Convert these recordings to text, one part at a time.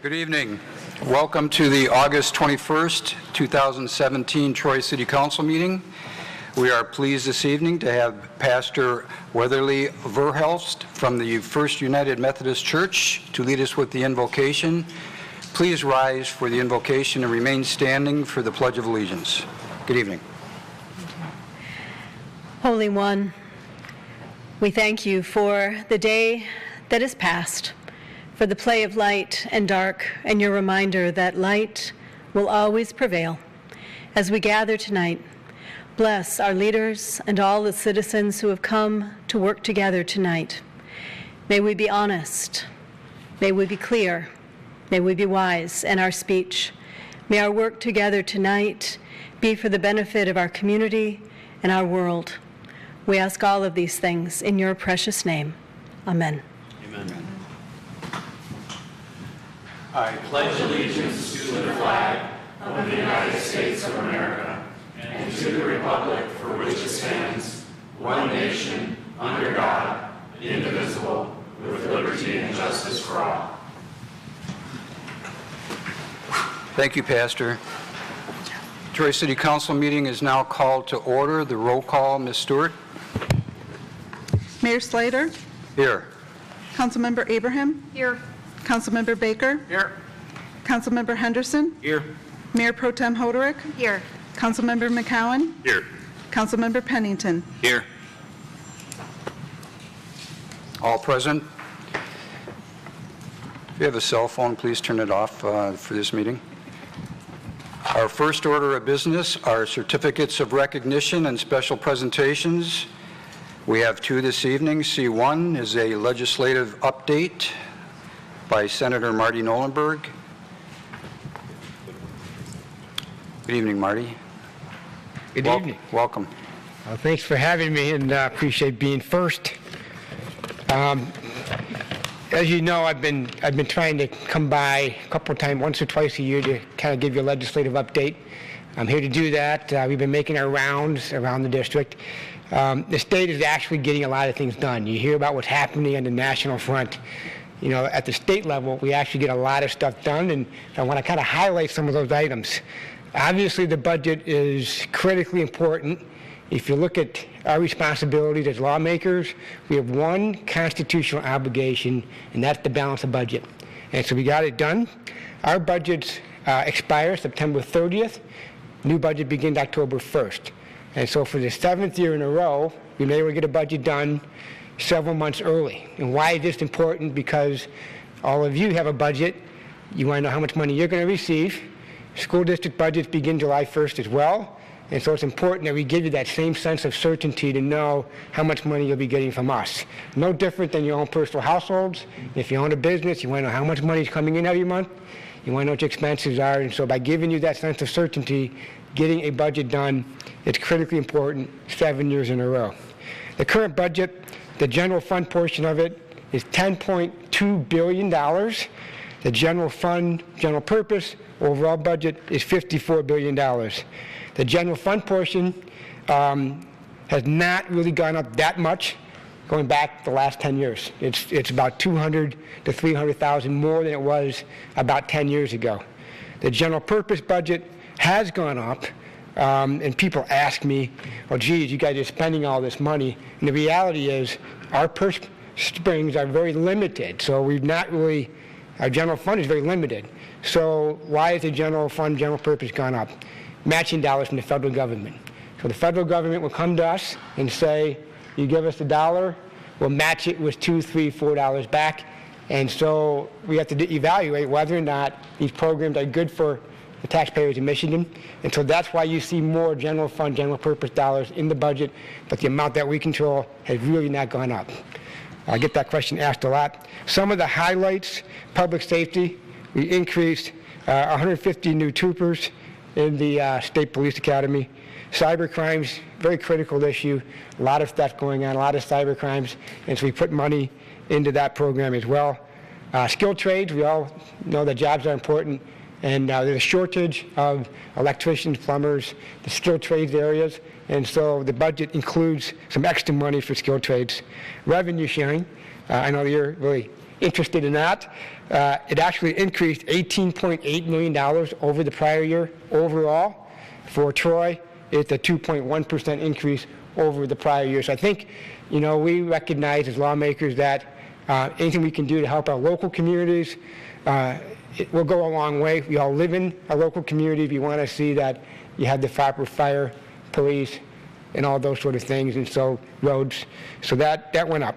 Good evening. Welcome to the August 21st, 2017 Troy City Council meeting. We are pleased this evening to have Pastor Weatherly Verhelst from the First United Methodist Church to lead us with the invocation. Please rise for the invocation and remain standing for the Pledge of Allegiance. Good evening. Holy One, we thank you for the day that is past, for the play of light and dark, and your reminder that light will always prevail. As we gather tonight, bless our leaders and all the citizens who have come to work together tonight. May we be honest. May we be clear. May we be wise in our speech. May our work together tonight be for the benefit of our community and our world. We ask all of these things in your precious name. Amen. Amen. I pledge allegiance to the flag of the United States of America and to the republic for which it stands, one nation, under God, indivisible, with liberty and justice for all. Thank you, Pastor. Troy City Council meeting is now called to order. The roll call, Ms. Stewart. Mayor Slater? Here. Councilmember Abraham? Here. Councilmember Baker? Here. Councilmember Henderson? Here. Mayor Pro Tem Hoderick? Here. Councilmember McCowan? Here. Councilmember Pennington? Here. All present. If you have a cell phone, please turn it off for this meeting. Our first order of business are certificates of recognition and special presentations. We have two this evening. C1 is a legislative update by Senator Marty Nolenberg. Good evening, Marty. Good evening. Welcome. Well, thanks for having me, and appreciate being first. As you know, I've been trying to come by a couple of times, once or twice a year, to kind of give you a legislative update. I'm here to do that. We've been making our rounds around the district. The state is actually getting a lot of things done. You hear about what's happening on the national front. You know, at the state level, we actually get a lot of stuff done, and I want to kind of highlight some of those items. Obviously, the budget is critically important. If you look at our responsibilities as lawmakers, we have one constitutional obligation, and that's to balance the budget. And so we got it done. Our budgets expire September 30th. New budget begins October 1st. And so for the 7th year in a row, we were able to get a budget done several months early. And why is this important? Because all of you have a budget. You want to know how much money you're going to receive. School district budgets begin July 1st as well. And so it's important that we give you that same sense of certainty to know how much money you'll be getting from us. No different than your own personal households. If you own a business, you want to know how much money is coming in every month. You want to know what your expenses are. And so by giving you that sense of certainty, getting a budget done, it's critically important 7 years in a row. The current budget, the general fund portion of it, is $10.2 billion. The general fund, general purpose, overall budget is $54 billion. The general fund portion has not really gone up that much going back the last 10 years. It's about 200 to 300,000 more than it was about 10 years ago. The general purpose budget has gone up, and people ask me, well, geez, you guys are spending all this money. And the reality is our purse strings are very limited, so we've not really, our general fund is very limited. So why is the general fund, general purpose gone up? Matching dollars from the federal government. So the federal government will come to us and say, you give us $1, we'll match it with $2, $3, $4 back. And so we have to evaluate whether or not these programs are good for the taxpayers in Michigan. And so that's why you see more general fund, general purpose dollars in the budget, but the amount that we control has really not gone up. I get that question asked a lot. Some of the highlights: public safety, we increased 150 new troopers in the State Police Academy. Cyber crimes, very critical issue. A lot of stuff going on, a lot of cyber crimes, and so we put money into that program as well. Skilled trades, we all know that jobs are important, and there's a shortage of electricians, plumbers, the skilled trades areas, and so the budget includes some extra money for skilled trades. Revenue sharing, I know you're really interested in that. It actually increased $18.8 million over the prior year overall. For Troy, it's a 2.1% increase over the prior year. So I think, we recognize as lawmakers that anything we can do to help our local communities, it will go a long way. We all live in a local community. We want to see that you have the proper fire, police, and all those sort of things, and so roads. So that went up.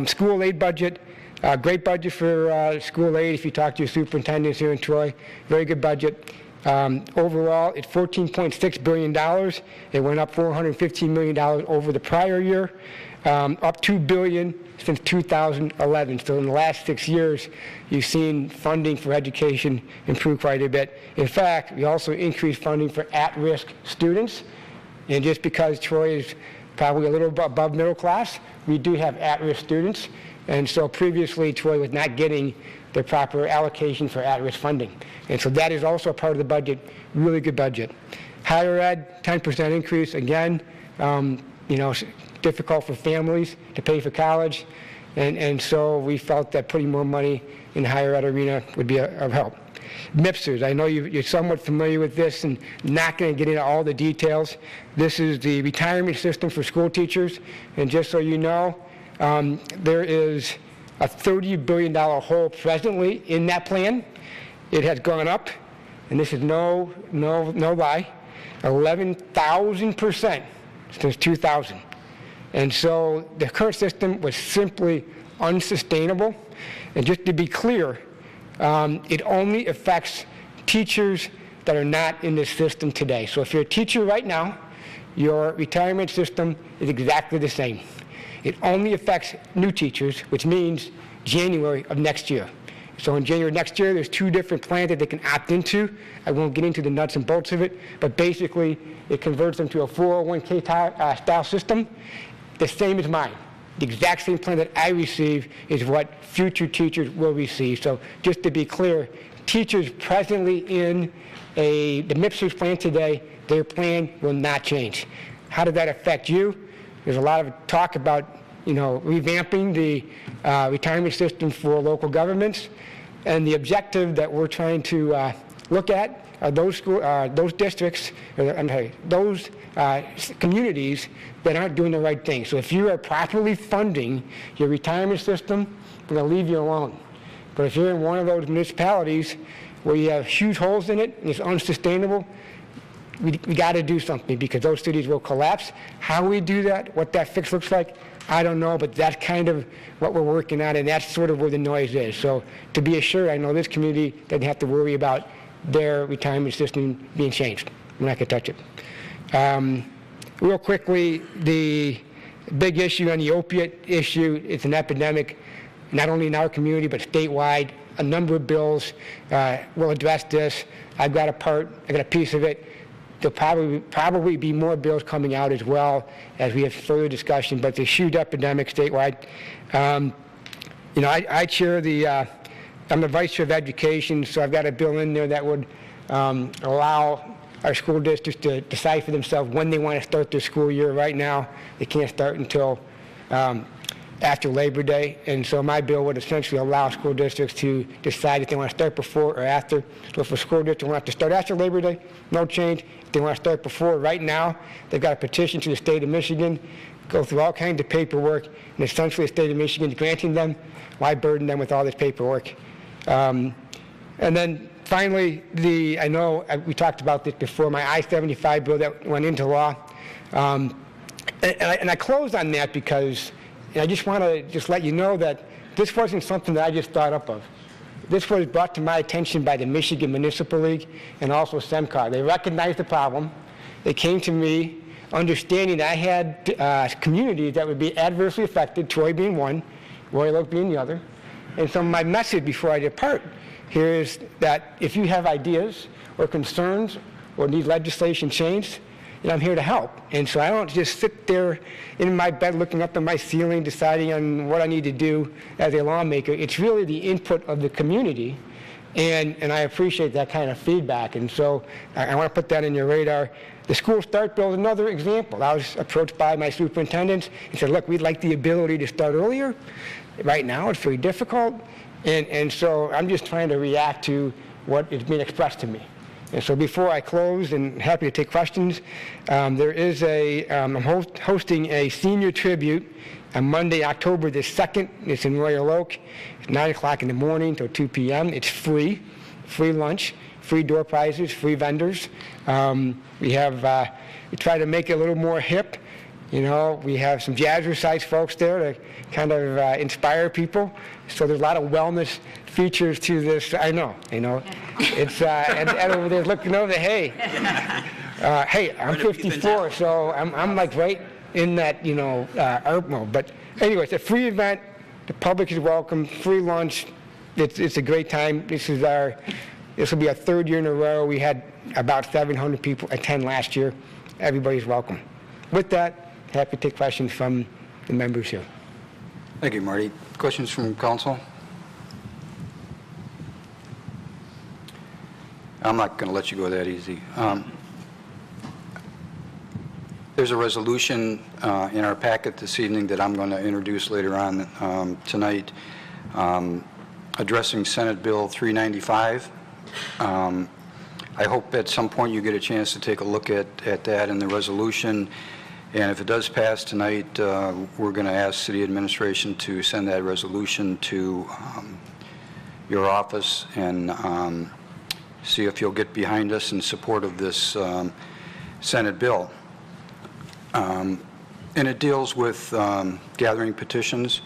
School aid budget, great budget for school aid. If you talk to your superintendents here in Troy, very good budget. Overall, it's $14.6 billion. It went up $415 million over the prior year, up $2 billion since 2011. So in the last 6 years, you've seen funding for education improve quite a bit. In fact, we also increased funding for at-risk students. And just because Troy is probably a little above middle class, we do have at-risk students. And so previously, Troy was not getting the proper allocation for at-risk funding. And so that is also a part of the budget, really good budget. Higher ed, 10% increase. Again, difficult for families to pay for college. And so we felt that putting more money in the higher ed arena would be of help. MIPSers, I know you're somewhat familiar with this and not going to get into all the details. This is the retirement system for school teachers. And just so you know, there is a $30 billion hole presently in that plan. It has gone up, and this is no lie, 11,000% since 2000. And so the current system was simply unsustainable. And just to be clear, it only affects teachers that are not in this system today. So if you're a teacher right now, your retirement system is exactly the same. It only affects new teachers, which means January of next year. So in January next year, there's 2 different plans that they can opt into. I won't get into the nuts and bolts of it, but basically it converts them to a 401k style system, the same as mine. The exact same plan that I receive is what future teachers will receive. So just to be clear, teachers presently in the MIPSers plan today, their plan will not change. How does that affect you? There's a lot of talk about revamping the retirement system for local governments, and the objective that we're trying to look at are those districts, those communities that aren't doing the right thing. So if you are properly funding your retirement system, we're going to leave you alone. But if you're in one of those municipalities where you have huge holes in it and it's unsustainable, we got to do something, because those cities will collapse. How we do that, what that fix looks like, I don't know, but that's kind of what we're working on, and that's sort of where the noise is. So to be assured, I know this community doesn't have to worry about their retirement system being changed. We're not going to touch it. Real quickly, the big issue on the opiate issue, it's an epidemic, not only in our community, but statewide. A number of bills will address this. I got a piece of it. There'll probably be more bills coming out as well as we have further discussion, but it's a huge epidemic statewide. I chair I'm the vice chair of education, so I've got a bill in there that would allow our school districts to decide for themselves when they want to start their school year. Right now, they can't start until after Labor Day, and so my bill would essentially allow school districts to decide if they want to start before or after. So if a school district wants to start after Labor Day, no change. If they want to start before, right now, they've got a petition to the state of Michigan, go through all kinds of paperwork, and essentially the state of Michigan is granting them. Why burden them with all this paperwork? And then finally, I know we talked about this before, my I-75 bill that went into law. And I closed on that because I just want to let you know that this wasn't something that I just thought up of. This was brought to my attention by the Michigan Municipal League and also SEMCOG. They recognized the problem. They came to me understanding that I had communities that would be adversely affected, Troy being one, Royal Oak being the other. And so my message before I depart here is that if you have ideas or concerns or need legislation changed, I'm here to help. And so I don't just sit there in my bed looking up at my ceiling deciding on what I need to do as a lawmaker. It's really the input of the community, and I appreciate that kind of feedback. And so I want to put that in your radar. The school start bill is another example. I was approached by my superintendents and said, look, we'd like the ability to start earlier. Right now, it's very difficult. And so I'm just trying to react to what is being expressed to me. And so before I close, and happy to take questions, there is I'm hosting a senior tribute on Monday, October the 2nd. It's in Royal Oak. It's 9 o'clock in the morning till 2 p.m. It's free lunch, free door prizes, free vendors. We try to make it a little more hip. You know, we have some jazzercise folks there to kind of inspire people. So there's a lot of wellness features to this. I know. It's and over there looking over there, hey, I'm 54, so I'm like right in that, art mode. But anyway, it's a free event. The public is welcome. Free lunch. It's a great time. This will be our third year in a row. We had about 700 people attend last year. Everybody's welcome. With that, happy to take questions from the members here. Thank you, Marty. Questions from council? I'm not going to let you go that easy. There's a resolution in our packet this evening that I'm going to introduce later on tonight addressing Senate Bill 395. I hope at some point you get a chance to take a look at that and the resolution. And if it does pass tonight, we're going to ask City Administration to send that resolution to your office and see if you'll get behind us in support of this Senate bill. And it deals with gathering petitions.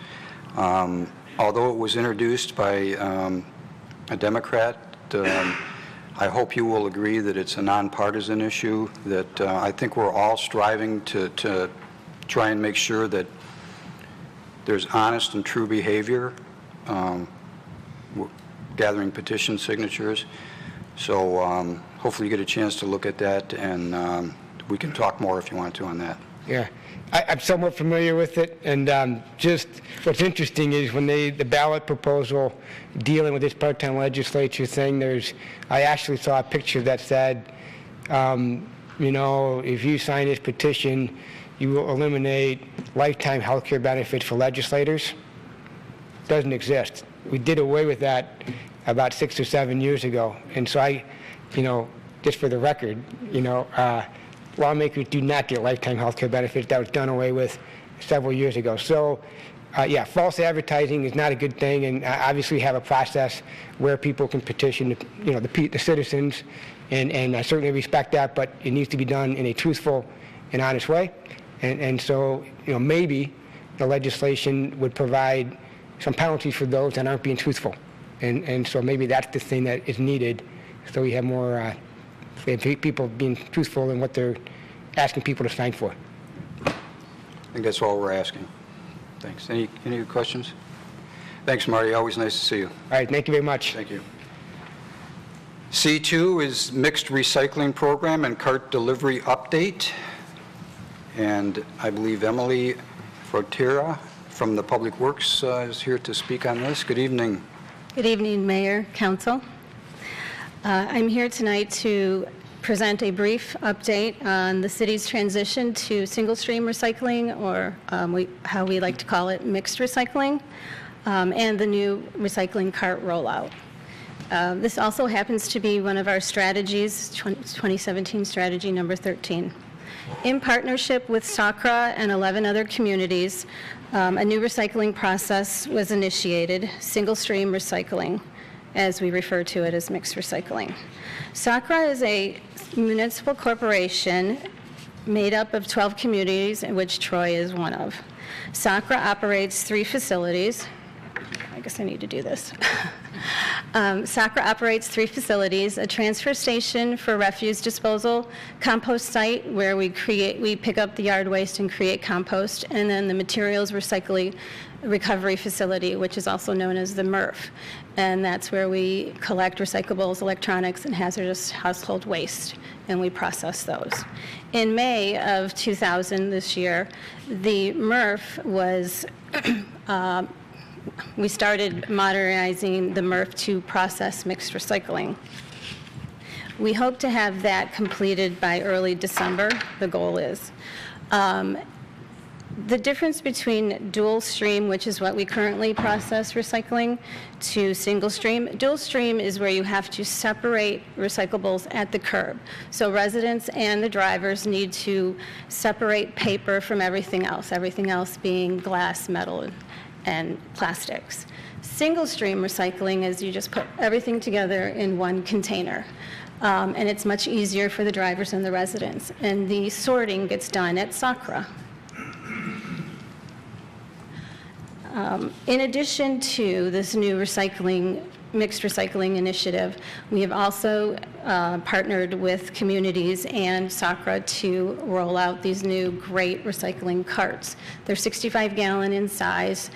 Although it was introduced by a Democrat, I hope you will agree that it's a nonpartisan issue, that I think we're all striving to try and make sure that there's honest and true behavior gathering petition signatures. So hopefully you get a chance to look at that, and we can talk more if you want to on that. Yeah, I'm somewhat familiar with it, and just what's interesting is when the ballot proposal dealing with this part-time legislature thing, I actually saw a picture that said, if you sign this petition, you will eliminate lifetime health care benefits for legislators. It doesn't exist. We did away with that about 6 or 7 years ago, and so just for the record, lawmakers do not get lifetime health care benefits. That was done away with several years ago. So, false advertising is not a good thing, and obviously we have a process where people can petition, the citizens, and I certainly respect that, but it needs to be done in a truthful and honest way. And so, maybe the legislation would provide some penalties for those that aren't being truthful. And so maybe that's the thing that is needed, so we have more people being truthful in what they're asking people to sign for. I think that's all we're asking. Thanks. Any questions? Thanks, Marty. Always nice to see you. All right, thank you very much. Thank you. C2 is mixed recycling program and cart delivery update. And I believe Emily Frontera from the Public Works is here to speak on this. Good evening. Good evening, Mayor, Council. I'm here tonight to present a brief update on the city's transition to single-stream recycling, or how we like to call it, mixed recycling, and the new recycling cart rollout. This also happens to be one of our strategies, 2017 strategy number 13. In partnership with SACRA and 11 other communities, a new recycling process was initiated, single-stream recycling, as we refer to it as mixed recycling. SACRA is a municipal corporation made up of 12 communities, in which Troy is one of. SACRA operates 3 facilities. I guess I need to do this. SACRA operates 3 facilities: a transfer station for refuse disposal, compost site where we pick up the yard waste and create compost, and then the materials recycling recovery facility, which is also known as the MRF. And that's where we collect recyclables, electronics, and hazardous household waste, and we process those. In May of 2000, this year, the MRF was we started modernizing the MRF to process mixed recycling. We hope to have that completed by early December, the goal is. The difference between dual stream, which is what we currently process recycling, to single stream. Dual stream is where you have to separate recyclables at the curb. So residents and the drivers need to separate paper from everything else being glass, metal, and plastics. Single stream recycling is you just put everything together in one container. And it's much easier for the drivers and the residents. And the sorting gets done at SACRA. In addition to this new mixed recycling initiative, we have also partnered with communities and SACRA to roll out these new great recycling carts. They're 65-gallon in size.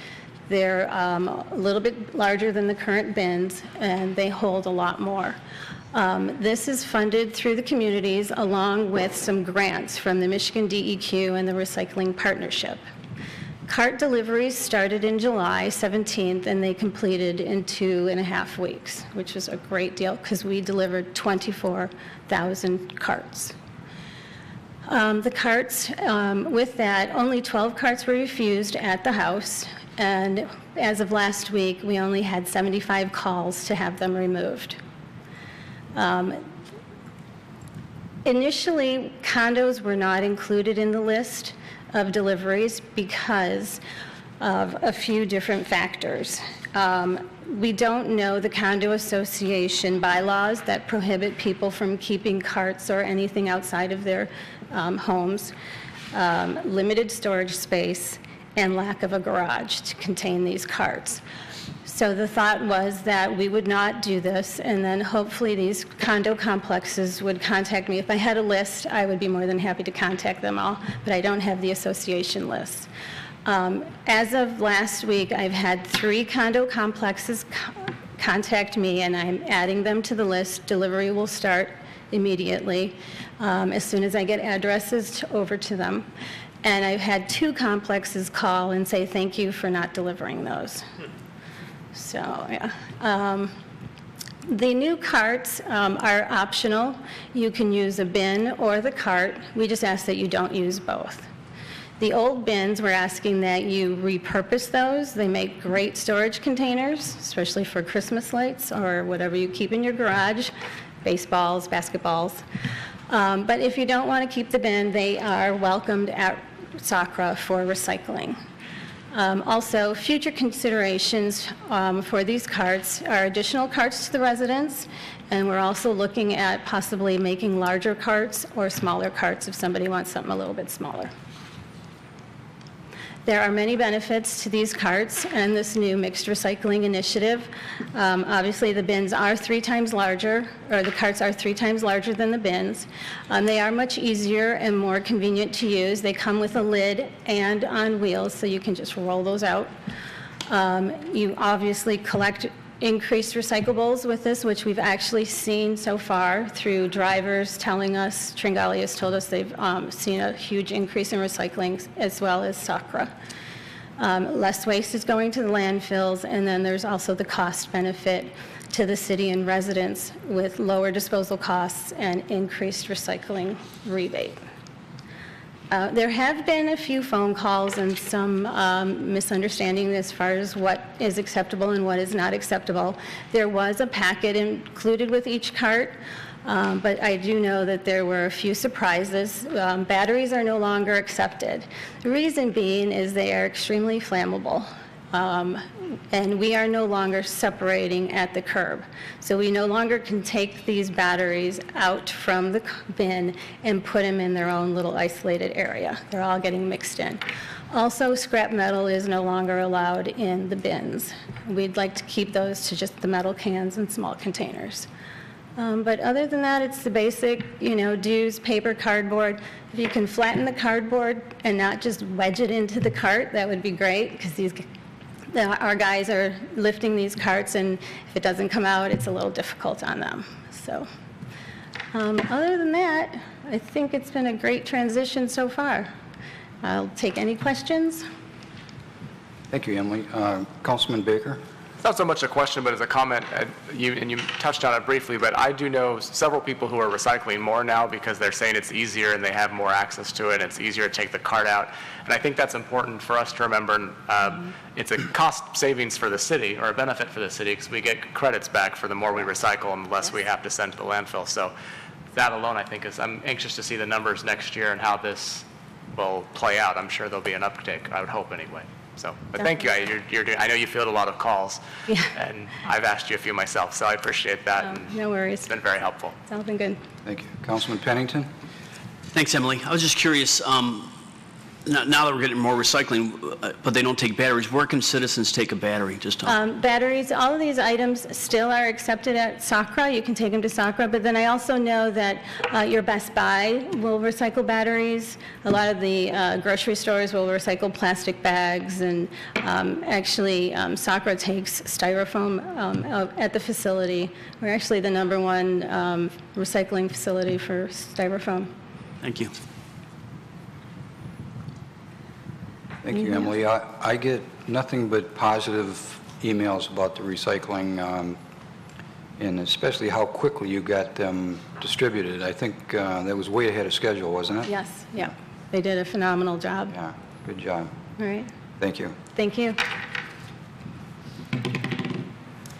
They're a little bit larger than the current bins, and they hold a lot more. This is funded through the communities along with some grants from the Michigan DEQ and the Recycling Partnership. Cart deliveries started in July 17th, and they completed in 2.5 weeks, which was a great deal because we delivered 24,000 carts. The carts, with that, only 12 carts were refused at the house, and as of last week, we only had 75 calls to have them removed. Initially, condos were not included in the list of deliveries because of a few different factors. We don't know the condo association bylaws that prohibit people from keeping carts or anything outside of their homes, limited storage space, and lack of a garage to contain these carts. So the thought was that we would not do this, and then hopefully these condo complexes would contact me. If I had a list, I would be more than happy to contact them all, but I don't have the association list. As of last week, I've had 3 condo complexes contact me, and I'm adding them to the list. Delivery will start immediately as soon as I get addresses over to them. And I've had 2 complexes call and say thank you for not delivering those. So, yeah. The new carts are optional. You can use a bin or the cart. We just ask that you don't use both. The old bins, we're asking that you repurpose those. They make great storage containers, especially for Christmas lights or whatever you keep in your garage, baseballs, basketballs. But if you don't want to keep the bin, they are welcomed at SACRA for recycling. Also, future considerations for these carts are additional carts to the residents, and we're also looking at possibly making larger carts or smaller carts if somebody wants something a little bit smaller. There are many benefits to these carts and this new mixed recycling initiative. Obviously, the bins are 3 times larger, or the carts are 3 times larger than the bins. They are much easier and more convenient to use. They come with a lid and on wheels, so you can just roll those out. You obviously collect increased recyclables with this, which we've actually seen so far through drivers telling us. Tringali has told us they've seen a huge increase in recycling, as well as SACRA. Less waste is going to the landfills, and then there's also the cost benefit to the city and residents with lower disposal costs and increased recycling rebate. There have been a few phone calls and some misunderstanding as far as what is acceptable and what is not acceptable. There was a packet included with each cart, but I do know that there were a few surprises. Batteries are no longer accepted. The reason being is they are extremely flammable. And we are no longer separating at the curb. So we no longer can take these batteries out from the bin and put them in their own little isolated area. They're all getting mixed in. Also, scrap metal is no longer allowed in the bins. We'd like to keep those to just the metal cans and small containers. But other than that, it's the basic, dues, paper, cardboard. If you can flatten the cardboard and not just wedge it into the cart, that would be great, because our guys are lifting these carts, and if it doesn't come out, it's a little difficult on them. So, other than that, I think it's been a great transition so far. I'll take any questions. Thank you, Emily. Councilman Baker? It's not so much a question, but as a comment, you touched on it briefly, but I do know several people who are recycling more now because they're saying it's easier and they have more access to it, and it's easier to take the cart out. And I think that's important for us to remember. It's a cost savings for the city, or a benefit for the city, because we get credits back for the more we recycle and the less we have to send to the landfill. So that alone, I think, I'm anxious to see the numbers next year and how this will play out. I'm sure there'll be an uptick, I would hope anyway. So, but thank you. I know you field a lot of calls, and I've asked you a few myself, so I appreciate that. And No worries. it's been very helpful. It's all been good. Thank you. Councilman Pennington? Thanks, Emily. I was just curious, now that we're getting more recycling, but they don't take batteries, where can citizens take a battery? Just Batteries, all of these items still are accepted at SACRA. You can take them to SACRA, but then I also know that your Best Buy will recycle batteries. A lot of the grocery stores will recycle plastic bags, and actually SACRA takes styrofoam at the facility. We're actually the #1 recycling facility for styrofoam. Thank you. Thank you, Emily. I get nothing but positive emails about the recycling, and especially how quickly you got them distributed. I think that was way ahead of schedule, wasn't it? Yes, yeah. They did a phenomenal job. Yeah, good job. All right. Thank you. Thank you.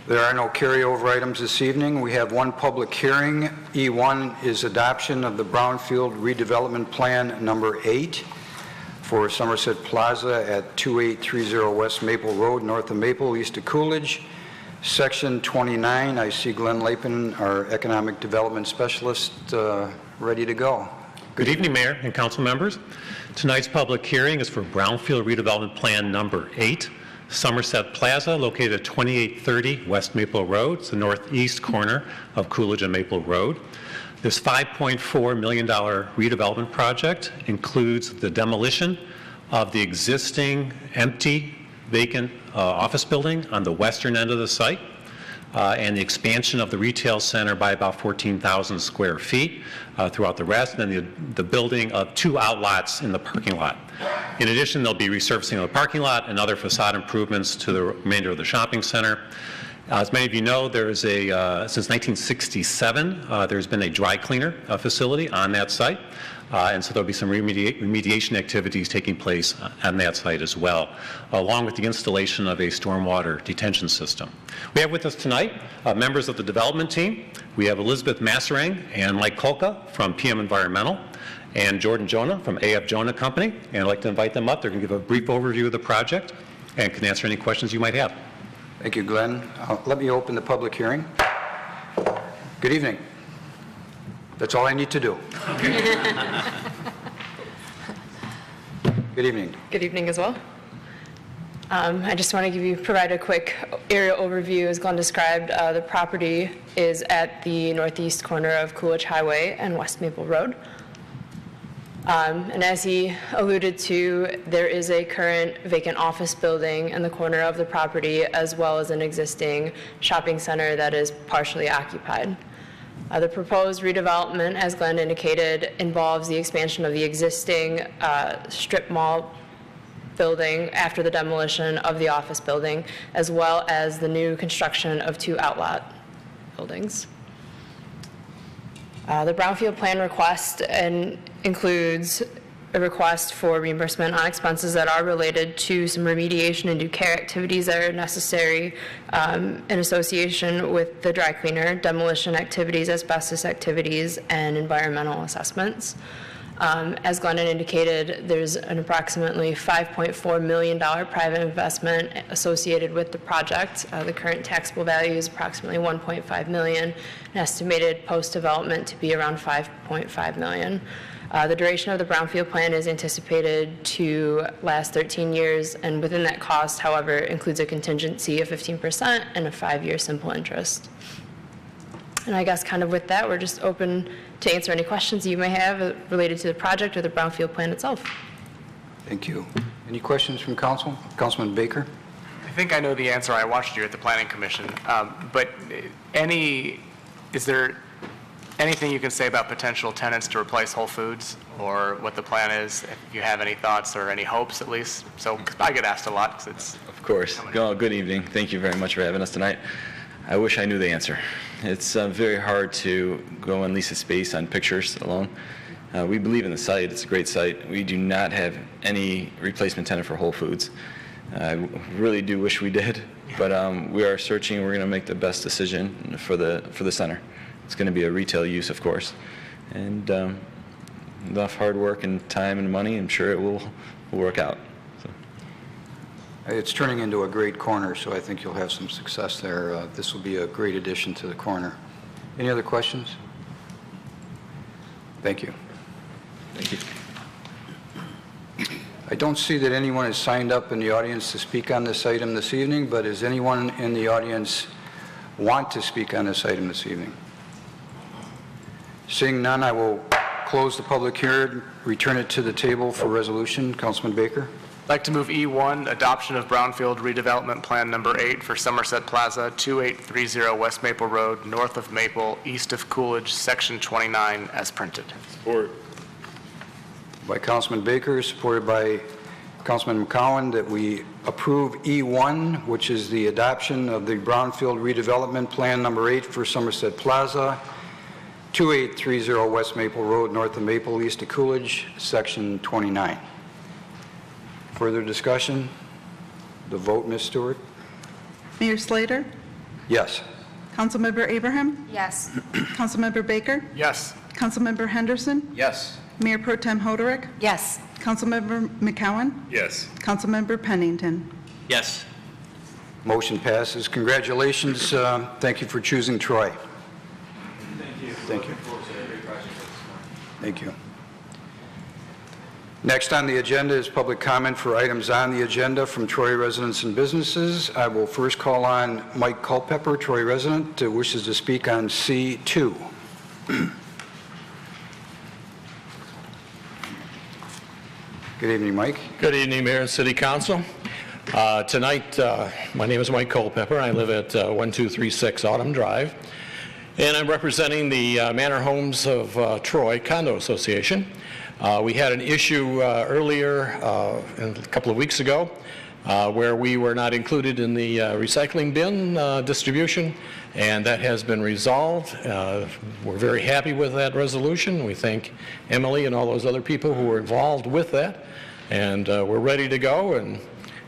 There are no carryover items this evening. We have one public hearing. E1 is adoption of the Brownfield Redevelopment Plan number 8 for Somerset Plaza at 2830 West Maple Road, north of Maple, east of Coolidge. Section 29, I see Glenn Lapin, our Economic Development Specialist, ready to go. Good evening, Mayor and council members. Tonight's public hearing is for Brownfield Redevelopment Plan number 8, Somerset Plaza, located at 2830 West Maple Road. It's the northeast corner of Coolidge and Maple Road. This $5.4 million redevelopment project includes the demolition of the existing empty, vacant office building on the western end of the site, and the expansion of the retail center by about 14,000 square feet throughout the rest, and then the building of 2 outlots in the parking lot. In addition, there'll be resurfacing of the parking lot and other facade improvements to the remainder of the shopping center. As many of you know, there's since 1967, there's been a dry cleaner facility on that site, and so there'll be some remediation activities taking place on that site as well, along with the installation of a stormwater detention system. We have with us tonight members of the development team. We have Elizabeth Masserang and Mike Kolka from PM Environmental, and Jordan Jonah from AF Jonah Company, and I'd like to invite them up. They're going to give a brief overview of the project and can answer any questions you might have. Thank you, Glenn. Let me open the public hearing. Good evening. That's all I need to do. Good evening. Good evening as well. I just want to provide a quick area overview. As Glenn described, the property is at the northeast corner of Coolidge Highway and West Maple Road. And as he alluded to, there is a current vacant office building in the corner of the property, as well as an existing shopping center that is partially occupied. The proposed redevelopment, as Glenn indicated, involves the expansion of the existing strip mall building after the demolition of the office building, as well as the new construction of 2 outlet buildings. The Brownfield Plan request includes a request for reimbursement on expenses that are related to some remediation and due care activities that are necessary in association with the dry cleaner, demolition activities, asbestos activities, and environmental assessments. As Glenn had indicated, there's an approximately $5.4 million private investment associated with the project. The current taxable value is approximately $1.5 million, and estimated post-development to be around $5.5 million. The duration of the Brownfield Plan is anticipated to last 13 years, and within that cost, however, includes a contingency of 15% and a 5-year simple interest. And I guess kind of with that, we're just open to answer any questions you may have related to the project or the Brownfield Plan itself. Thank you. Any questions from council? Councilman Baker? I think I know the answer. I watched you at the Planning Commission. But anything you can say about potential tenants to replace Whole Foods, or what the plan is, if you have any thoughts or any hopes at least? So 'cause I get asked a lot because it's... Of course. Good evening. Thank you very much for having us tonight. I wish I knew the answer. It's very hard to go and lease a space on pictures alone. We believe in the site. It's a great site. We do not have any replacement tenant for Whole Foods. I really do wish we did, but we are searching. We're going to make the best decision for the center. It's going to be a retail use, of course, and enough hard work and time and money, I'm sure it will work out. So. It's turning into a great corner, so I think you'll have some success there. This will be a great addition to the corner. Any other questions? Thank you. Thank you. I don't see that anyone has signed up in the audience to speak on this item this evening, but does anyone in the audience want to speak on this item this evening? Seeing none, I will close the public hearing, return it to the table for resolution. Councilman Baker? I'd like to move E1, adoption of Brownfield redevelopment plan number 8 for Somerset Plaza, 2830 West Maple Road, north of Maple, east of Coolidge, section 29, as printed. Support. By Councilman Baker, supported by Councilman McCowan, that we approve E1, which is the adoption of the Brownfield redevelopment plan number 8 for Somerset Plaza, 2830 West Maple Road, north of Maple, east of Coolidge, section 29. Further discussion? The vote, Ms. Stewart? Mayor Slater? Yes. Councilmember Abraham? Yes. Councilmember Baker? Yes. Councilmember Henderson? Yes. Mayor Pro Tem Hoderick? Yes. Councilmember McCowan? Yes. Councilmember Pennington? Yes. Motion passes. Congratulations. Thank you for choosing Troy. Thank you. Thank you. Looking forward to a great project this morning. Thank you. Next on the agenda is public comment for items on the agenda from Troy residents and businesses. I will first call on Mike Culpepper, Troy resident, who wishes to speak on C2. Good evening, Mike. Good evening, Mayor and City Council. Tonight, my name is Mike Culpepper. I live at 1236 Autumn Drive, and I'm representing the Manor Homes of Troy Condo Association. We had an issue earlier, a couple of weeks ago, where we were not included in the recycling bin distribution, and that has been resolved. We're very happy with that resolution. We thank Emily and all those other people who were involved with that, and we're ready to go and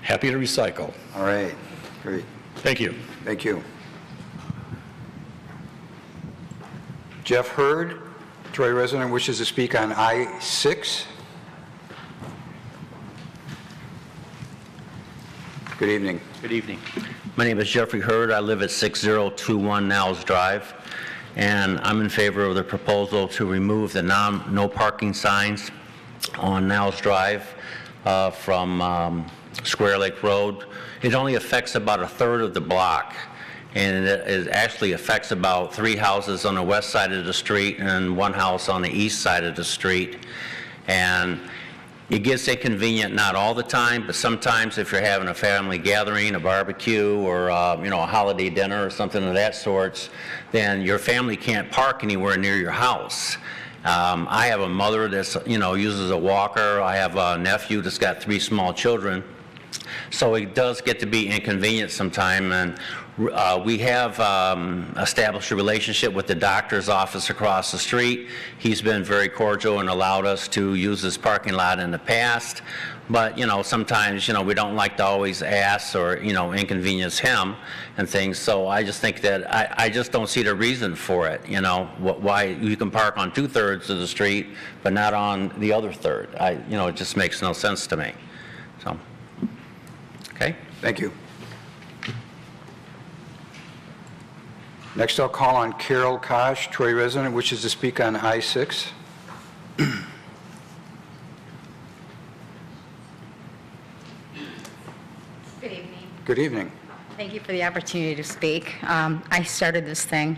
happy to recycle. All right. Great. Thank you. Thank you. Jeff Hurd, Troy resident, wishes to speak on I-6. Good evening. Good evening. My name is Jeffrey Hurd. I live at 6021 Niles Drive, and I'm in favor of the proposal to remove the no parking signs on Niles Drive from Square Lake Road. It only affects about a third of the block, and it actually affects about 3 houses on the west side of the street and 1 house on the east side of the street. And it gets inconvenient not all the time, but sometimes if you're having a family gathering, a barbecue, or a holiday dinner or something of that sort, then your family can't park anywhere near your house. I have a mother that's uses a walker. I have a nephew that's got 3 small children, so it does get to be inconvenient sometime. And we have established a relationship with the doctor's office across the street. He's been very cordial and allowed us to use this parking lot in the past. But, sometimes, we don't like to always ask or, inconvenience him and things. So I just think that I just don't see the reason for it, why you can park on 2/3 of the street, but not on the other third. It just makes no sense to me. So, okay. Thank you. Next, I'll call on Carol Kosh, Troy resident, wishes to speak on I-6. Good evening. Good evening. Thank you for the opportunity to speak. I started this thing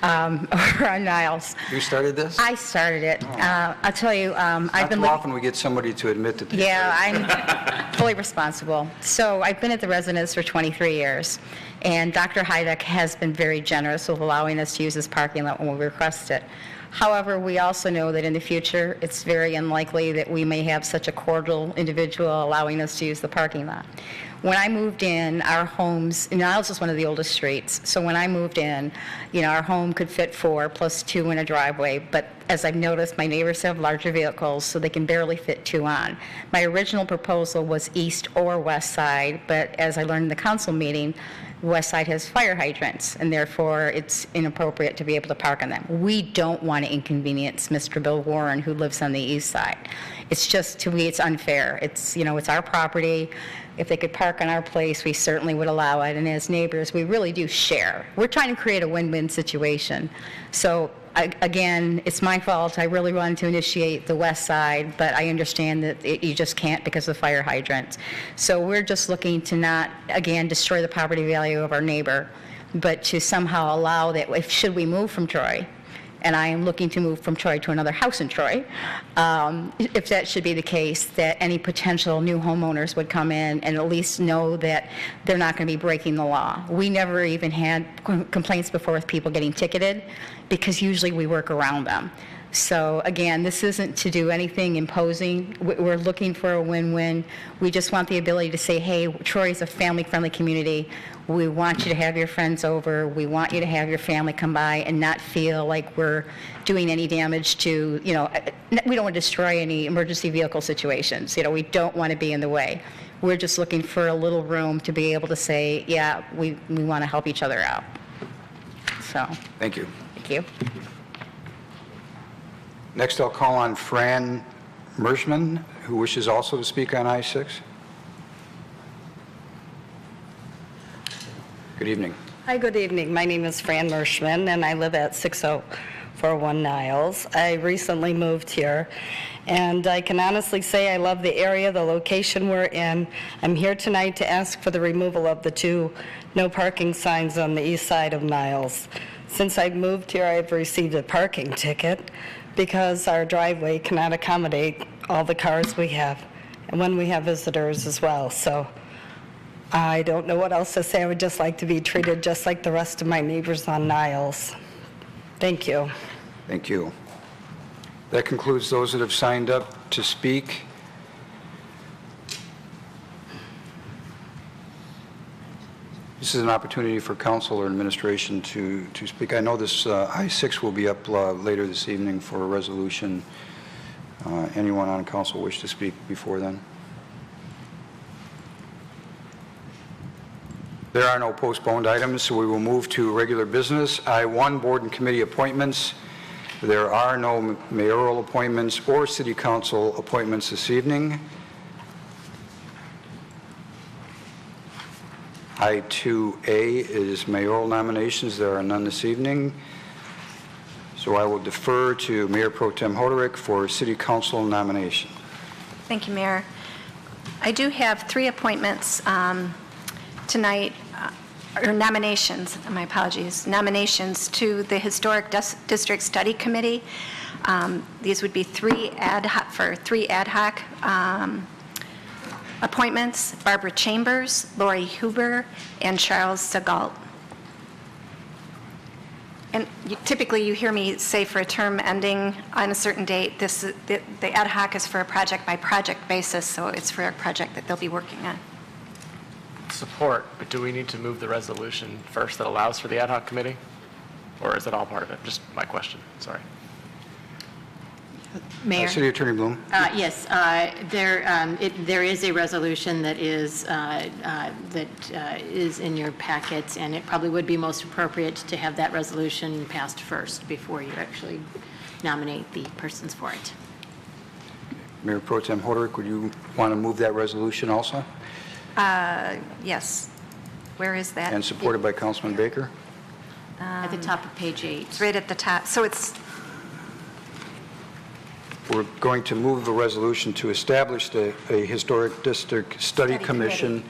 over on Niles. You started this? I started it. I'll tell you, I've Not been too often we get somebody to admit that they started. Yeah, fully responsible. So I've been at the residence for 23 years, and Dr. Heideck has been very generous with allowing us to use this parking lot when we request it. However, we also know that in the future, it's very unlikely that we may have such a cordial individual allowing us to use the parking lot. When I moved in, our homes, Niles is one of the oldest streets, so when I moved in, our home could fit 4 plus 2 in a driveway, but as I've noticed, my neighbors have larger vehicles, so they can barely fit 2 on. My original proposal was east or west side, but as I learned in the council meeting, west side has fire hydrants, and therefore it's inappropriate to be able to park on them. We don't want to inconvenience Mr. Bill Warren, who lives on the east side. It's just, to me, it's unfair. It's our property. If they could park on our place, we certainly would allow it. And as neighbors, we really do share. We're trying to create a win-win situation. So again, it's my fault. I really wanted to initiate the west side, but I understand that you just can't because of fire hydrants. So we're just looking to not, again, destroy the property value of our neighbor, but to somehow allow that should we move from Troy, and I am looking to move from Troy to another house in Troy, if that should be the case, that any potential new homeowners would come in and at least know that they're not going to be breaking the law. We never even had complaints before with people getting ticketed because usually we work around them. So again, this isn't to do anything imposing. We're looking for a win-win. We just want the ability to say, hey, Troy is a family-friendly community. We want you to have your friends over. We want you to have your family come by and not feel like we're doing any damage to, we don't want to destroy any emergency vehicle situations. We don't want to be in the way. We're just looking for a little room to be able to say, yeah, we want to help each other out. So. Thank you. Thank you. Next, I'll call on Fran Merschman, who wishes also to speak on I-6. Good evening. Hi, good evening. My name is Fran Merschman, and I live at 6041 Niles. I recently moved here, and I can honestly say I love the area, the location we're in. I'm here tonight to ask for the removal of the 2 no parking signs on the east side of Niles. Since I moved here, I've received a parking ticket because our driveway cannot accommodate all the cars we have, and when we have visitors as well. So I don't know what else to say. I would just like to be treated just like the rest of my neighbors on Niles. Thank you. Thank you. That concludes those that have signed up to speak. This is an opportunity for council or administration to speak. I know this I-6 will be up later this evening for a resolution. Anyone on council wish to speak before then? There are no postponed items, so we will move to regular business. I-1, board and committee appointments. There are no mayoral appointments or city council appointments this evening. I-2A is mayoral nominations. There are none this evening. So I will defer to Mayor Pro Tem Hoderick for city council nomination. Thank you, Mayor. I do have 3 appointments tonight, or nominations, my apologies, nominations to the Historic District Study Committee. These would be 3 ad hoc appointments: Barbara Chambers, Lori Huber, and Charles Segault. And typically you hear me say for a term ending on a certain date. The ad hoc is for a project-by-project basis, so it's for a project that they'll be working on. Support, but do we need to move the resolution first that allows for the ad hoc committee? Or is it all part of it? Just my question, sorry. Mayor? City Attorney Bloom. Yes, there is a resolution that is in your packets, and it probably would be most appropriate to have that resolution passed first before you actually nominate the persons for it. Mayor Pro Tem Hoderick, would you want to move that resolution also? Yes. Where is that? And supported by Councilman Baker? At the top of page 8. It's right at the top. So We're going to move the resolution to establish a Historic District Study Commission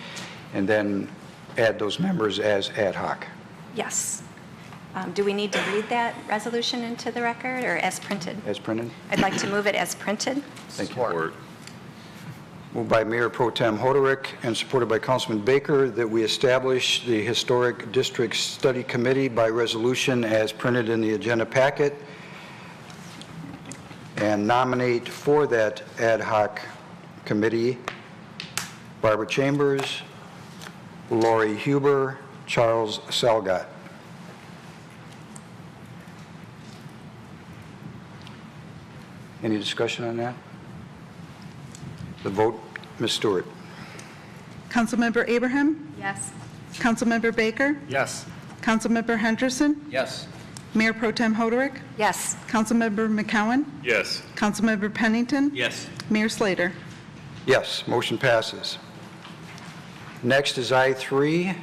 and then add those members as ad hoc. Yes. Do we need to read that resolution into the record or as printed? As printed? I'd like to move it as printed. Thank you. Moved by Mayor Pro Tem Hoderick and supported by Councilman Baker that we establish the Historic District Study Committee by resolution as printed in the agenda packet and nominate for that ad hoc committee Barbara Chambers, Lori Huber, Charles Salgott. Any discussion on that? The vote, Ms. Stewart. Councilmember Abraham? Yes. Councilmember Baker? Yes. Councilmember Henderson? Yes. Mayor Pro Tem Hoderick? Yes. Councilmember McCowen? Yes. Councilmember Pennington? Yes. Mayor Slater? Yes, motion passes. Next is I3.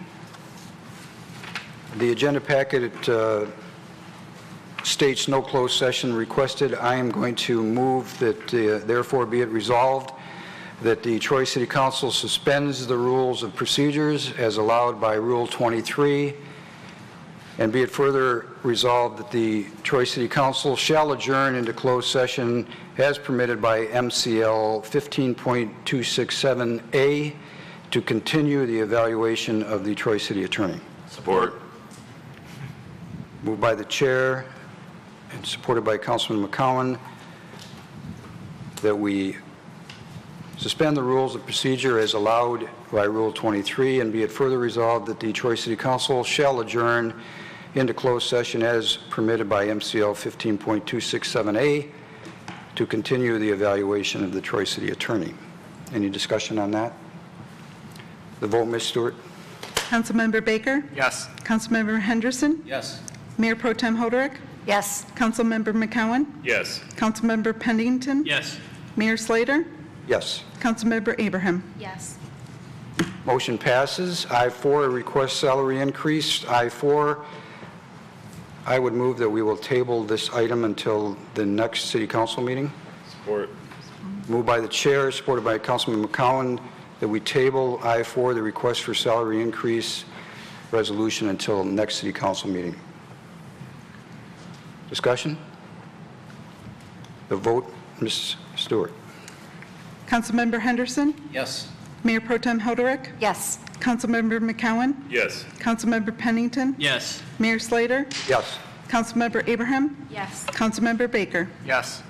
The agenda packet states no closed session requested. I am going to move that therefore be it resolved that the Troy City Council suspends the rules of procedures as allowed by Rule 23, and be it further resolved that the Troy City Council shall adjourn into closed session as permitted by MCL 15.267A to continue the evaluation of the Troy City Attorney. Support. Moved by the chair and supported by Councilman McCowen that we suspend the rules of procedure as allowed by Rule 23, and be it further resolved that the Troy City Council shall adjourn into closed session as permitted by MCL 15.267A to continue the evaluation of the Troy City Attorney. Any discussion on that? The vote, Ms. Stewart. Councilmember Baker? Yes. Councilmember Henderson? Yes. Mayor Pro Tem Hoderick? Yes. Councilmember McCowen? Yes. Councilmember Pennington? Yes. Mayor Slater? Yes. Councilmember Abraham? Yes. Motion passes. I4, request salary increase. I4, I would move that we will table this item until the next City Council meeting. Support. Moved by the chair, supported by Councilman McCowen, that we table I4, the request for salary increase resolution, until next City Council meeting. Discussion? The vote, Ms. Stewart. Councilmember Henderson? Yes. Mayor Pro Tem Hoderick? Yes. Councilmember McCowen? Yes. Councilmember Pennington? Yes. Mayor Slater? Yes. Councilmember Abraham? Yes. Councilmember Baker? Yes.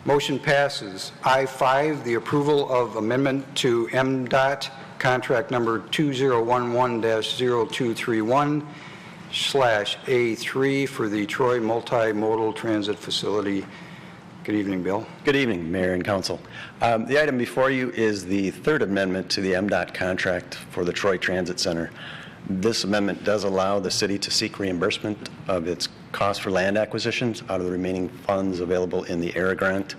Motion passes. I5, the approval of amendment to MDOT contract number 2011-0231/A3 for the Troy Multimodal Transit Facility. Good evening, Bill. Good evening, Mayor and Council. The item before you is the third amendment to the MDOT contract for the Troy Transit Center. This amendment does allow the city to seek reimbursement of its cost for land acquisitions out of the remaining funds available in the ARA grant.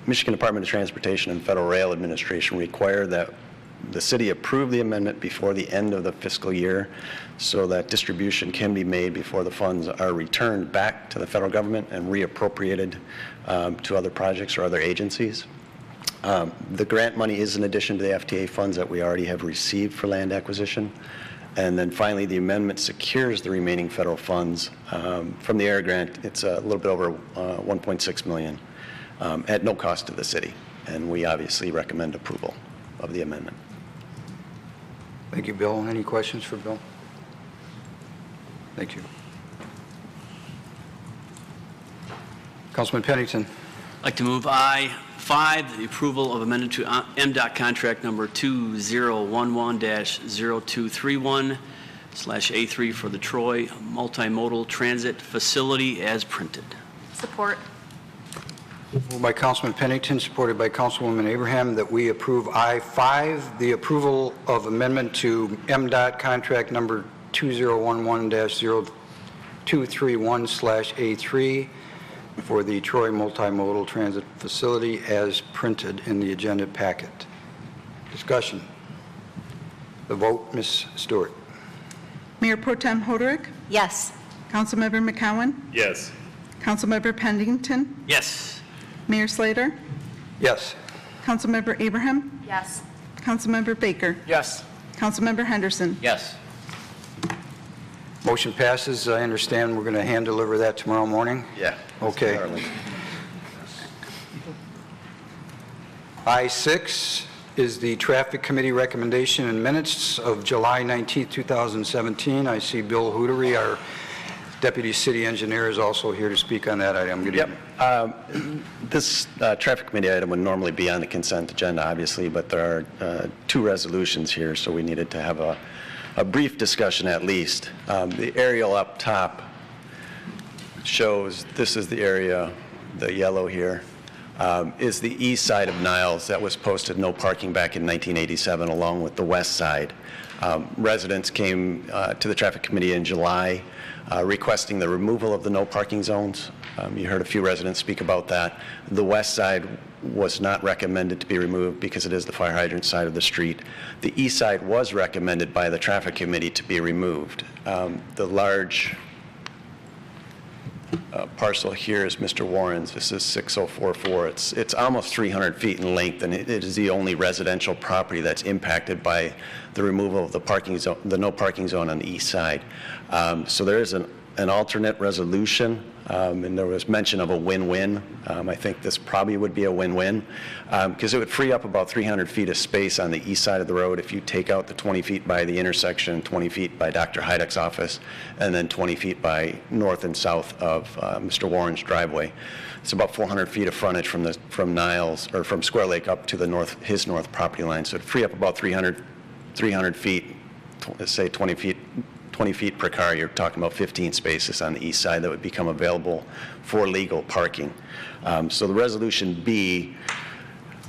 Michigan Department of Transportation and Federal Rail Administration require that the city approve the amendment before the end of the fiscal year so that distribution can be made before the funds are returned back to the federal government and reappropriated to other projects or other agencies. The grant money is in addition to the FTA funds that we already have received for land acquisition. And then finally, the amendment secures the remaining federal funds from the AIR grant. It's a little bit over $1.6 million at no cost to the city. And we obviously recommend approval of the amendment. Thank you, Bill. Any questions for Bill? Thank you. Councilman Pennington. I'd like to move I5, the approval of amendment to MDOT contract number 2011-0231/A3 for the Troy Multimodal Transit Facility as printed. Support. Moved by Councilman Pennington, supported by Councilwoman Abraham, that we approve I5, the approval of amendment to MDOT contract number 2011-0231/A3 for the Troy Multimodal Transit Facility as printed in the agenda packet. Discussion. The vote, Ms. Stewart. Mayor Pro Tem Hoderick? Yes. Councilmember McCowen? Yes. Councilmember Pennington? Yes. Mayor Slater? Yes. Councilmember Abraham? Yes. Councilmember Baker? Yes. Councilmember Henderson? Yes. Motion passes. I understand we're going to hand deliver that tomorrow morning? Yeah. Okay. I-6 is the Traffic Committee recommendation and minutes of July 19, 2017. I see Bill Hootery, our Deputy City Engineer, is also here to speak on that item. Good evening. This Traffic Committee item would normally be on the consent agenda, obviously, but there are two resolutions here, so we needed to have a brief discussion at least. The aerial up top shows, this is the area, the yellow here, is the east side of Niles that was posted no parking back in 1987, along with the west side. Residents came to the Traffic Committee in July requesting the removal of the no parking zones. You heard a few residents speak about that. The west side was not recommended to be removed because it is the fire hydrant side of the street. The east side was recommended by the Traffic Committee to be removed. The large parcel here is Mr. Warren's. This is 6044. It's almost 300 feet in length, and it is the only residential property that's impacted by the removal of the parking zone, the no parking zone on the east side. So there is an alternate resolution, and there was mention of a win-win. I think this probably would be a win-win because it would free up about 300 feet of space on the east side of the road if you take out the 20 feet by the intersection, 20 feet by Dr. Heideck's office, and then 20 feet by north and south of Mr. Warren's driveway. It's about 400 feet of frontage from Niles, or from Square Lake up to the his north property line. So it'd free up about 300 feet, let's say 20 feet per car. You're talking about 15 spaces on the east side that would become available for legal parking. So the Resolution B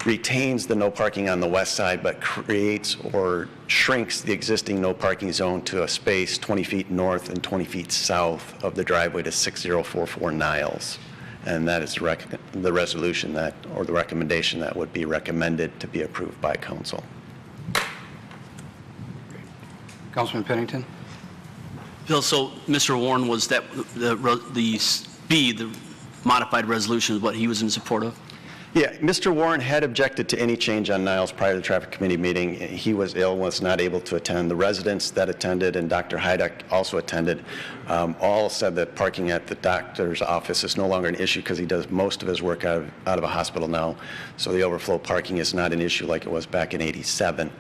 retains the no parking on the west side, but creates or shrinks the existing no parking zone to a space 20 feet north and 20 feet south of the driveway to 6044 Niles. And that is the resolution that, or the recommendation that would be recommended to be approved by council. Councilman Pennington? Bill, so Mr. Warren, was that the B, the modified resolution, is what he was in support of? Yeah, Mr. Warren had objected to any change on Niles prior to the Traffic Committee meeting. He was ill, was not able to attend. The residents that attended and Dr. Heideck also attended all said that parking at the doctor's office is no longer an issue because he does most of his work out of a hospital now. So the overflow parking is not an issue like it was back in '87.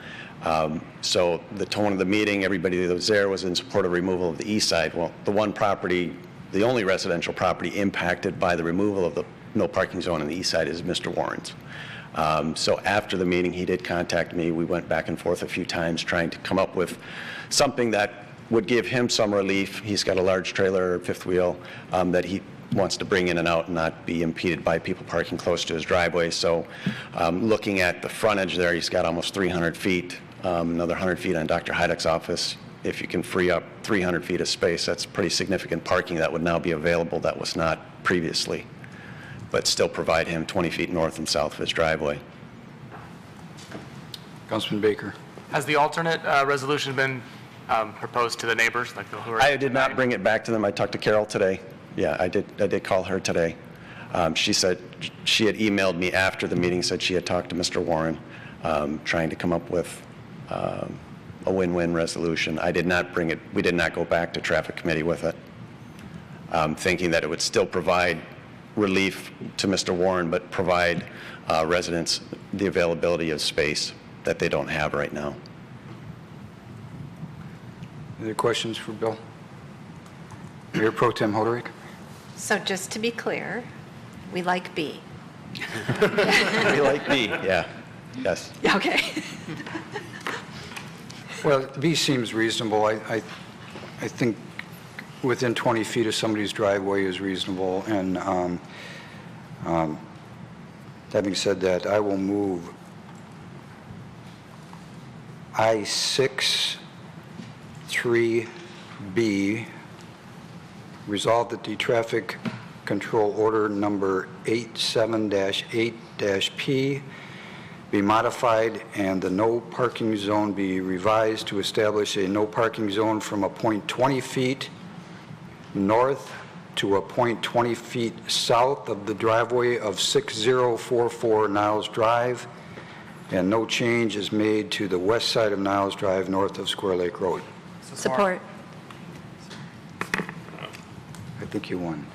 So the tone of the meeting, everybody that was there was in support of removal of the east side. Well, the one property, the only residential property impacted by the removal of the no parking zone on the east side is Mr. Warren's. So after the meeting, he did contact me. We went back and forth a few times trying to come up with something that would give him some relief. He's got a large trailer, fifth wheel, that he wants to bring in and out and not be impeded by people parking close to his driveway. So looking at the frontage there, he's got almost 300 feet, another 100 feet on Dr. Heideck's office. If you can free up 300 feet of space, that's pretty significant parking that would now be available that was not previously, but still provide him 20 feet north and south of his driveway. Councilman Baker. Has the alternate resolution been proposed to the neighbors, like who are? I did not bring it back to them. I talked to Carol today. Yeah, I did call her today. She said she had emailed me after the meeting, said she had talked to Mr. Warren, trying to come up with a win-win resolution. I did not bring it. We did not go back to Traffic Committee with it, thinking that it would still provide relief to Mr. Warren, but provide residents the availability of space that they don't have right now. Any questions for Bill? Mayor Pro Tem Hoderick? So just to be clear, we like B. We like B, yeah, yes. Okay. Well, B seems reasonable. I think within 20 feet of somebody's driveway is reasonable. And having said that, I will move I-6 3B, resolve that the traffic control order number 87-8-P be modified and the no parking zone be revised to establish a no parking zone from a point 20 feet north to a point 20 feet south of the driveway of 6044 Niles Drive, and no change is made to the west side of Niles Drive north of Square Lake Road. Support. I think you won.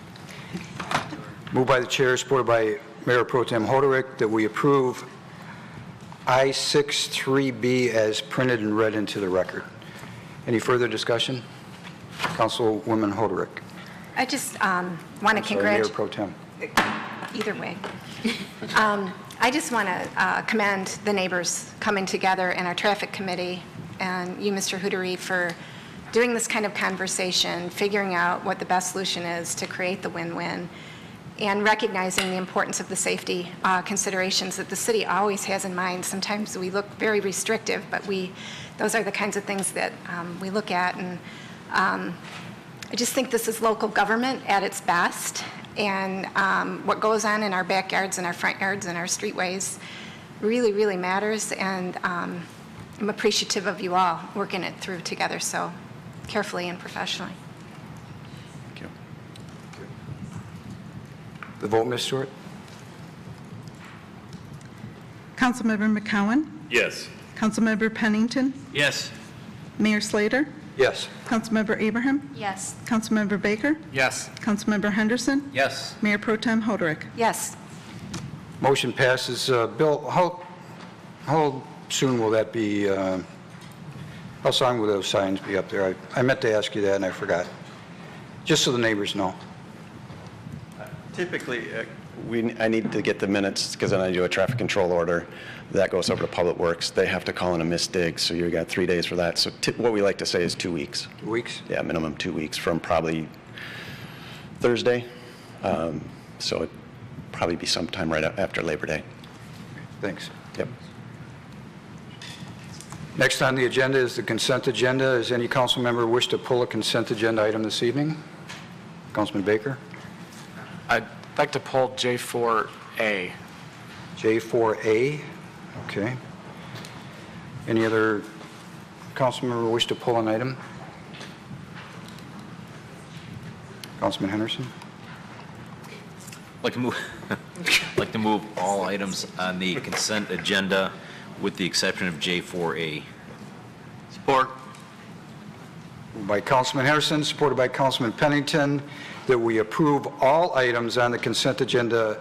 Moved by the chair, supported by Mayor Pro Tem Hoderick, that we approve I-63B as printed and read into the record. Any further discussion? Councilwoman Hoderick. I just want to Mayor congratulate, Pro Tem. either way. I just want to commend the neighbors coming together and our traffic committee and you, Mr. Hudery, for doing this kind of conversation, figuring out what the best solution is to create the win-win, and recognizing the importance of the safety considerations that the city always has in mind. Sometimes we look very restrictive, but those are the kinds of things that we look at. And I just think this is local government at its best. And what goes on in our backyards and our front yards and our streetways really, really matters. And I'm appreciative of you all working it through together so carefully and professionally. Thank you. The vote, Ms. Stewart? Councilmember McCowan, Yes. Councilmember Pennington, Yes. Mayor Slater, Yes. Councilmember Abraham, Yes. Councilmember Baker, Yes. Councilmember Henderson, Yes. Mayor Pro Tem Hoderick. Yes. Motion passes. Bill, how soon will that be, how soon will those signs be up there? I meant to ask you that and I forgot. Just so the neighbors know. Typically, I need to get the minutes because then I do a traffic control order. That goes over to Public Works. They have to call in a missed dig, so you got 3 days for that. So what we like to say is 2 weeks. 2 weeks? Yeah, minimum 2 weeks from probably Thursday. So it'd probably be sometime right after Labor Day. Thanks. Yep. Next on the agenda is the consent agenda. Does any council member wish to pull a consent agenda item this evening? Councilman Baker? I'd like to pull J4A. J4A, okay. Any other council member wish to pull an item? Councilman Henderson? I'd like to move all items on the consent agenda with the exception of J4A. Support. Moved by Councilman Henderson, supported by Councilman Pennington, that we approve all items on the consent agenda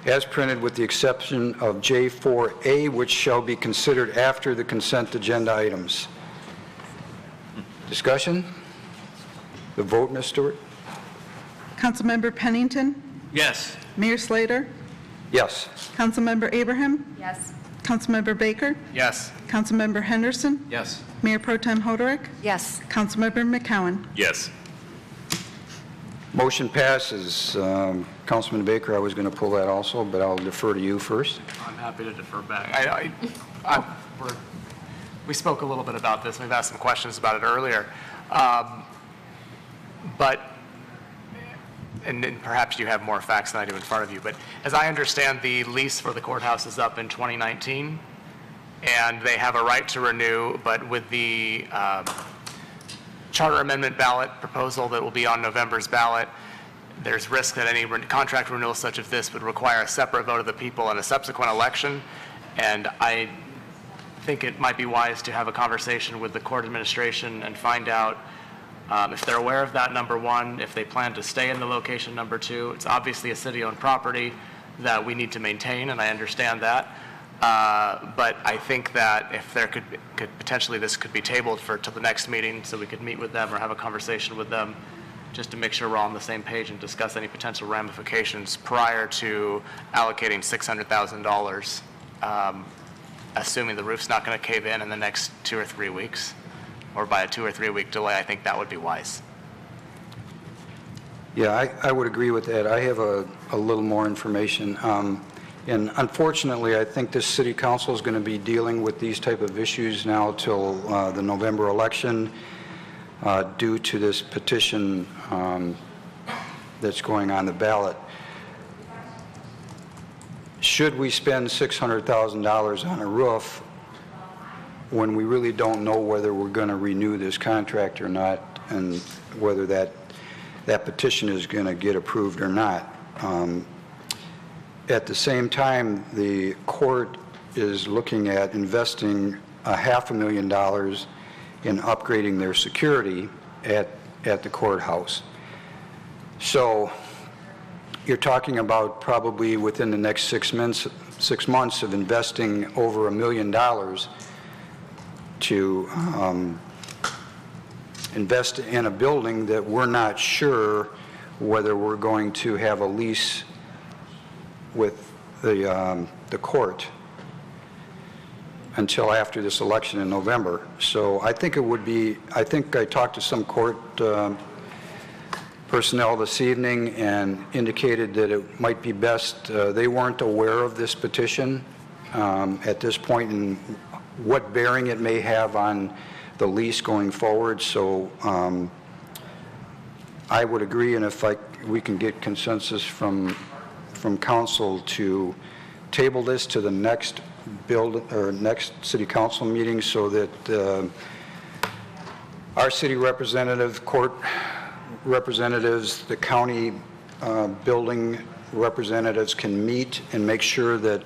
as printed with the exception of J4A, which shall be considered after the consent agenda items. Discussion? The vote, Ms. Stewart? Councilmember Pennington, Yes. Mayor Slater, Yes. Councilmember Abraham, Yes. Councilmember Baker, Yes. Councilmember Henderson, Yes. Mayor Pro Tem Hoderick, Yes. Councilmember McCowan. Yes. Motion passes. Councilman Baker, I was going to pull that also, but I'll defer to you first. I'm happy to defer back. We spoke a little bit about this. We've asked some questions about it earlier. And then perhaps you have more facts than I do in front of you, but as I understand, the lease for the courthouse is up in 2019, and they have a right to renew, but with the charter amendment ballot proposal that will be on November's ballot, there's risk that any contract renewal such as this would require a separate vote of the people in a subsequent election, and I think it might be wise to have a conversation with the court administration and find out if they're aware of that, number one, if they plan to stay in the location, number two. It's obviously a city-owned property that we need to maintain, and I understand that. But I think that if there could potentially this could be tabled till the next meeting so we could meet with them or have a conversation with them just to make sure we're all on the same page and discuss any potential ramifications prior to allocating $600,000, assuming the roof's not going to cave in the next 2 or 3 weeks, or by a 2 or 3 week delay. I think that would be wise. Yeah, I would agree with that. I have a little more information. And unfortunately, I think this city council is going to be dealing with these type of issues now till the November election due to this petition that's going on the ballot. Should we spend $600,000 on a roof when we really don't know whether we're going to renew this contract or not, and whether that petition is going to get approved or not? At the same time, the court is looking at investing $500,000 in upgrading their security at the courthouse. So you're talking about probably within the next 6 months 6 months of investing over $1 million to invest in a building that we're not sure whether we're going to have a lease with the court until after this election in November. So I think it would be, I talked to some court personnel this evening and indicated that it might be best, they weren't aware of this petition at this point and what bearing it may have on the lease going forward. So I would agree, and if we can get consensus from council to table this to the next next city council meeting so that our city representative, court representatives, the county building representatives can meet and make sure that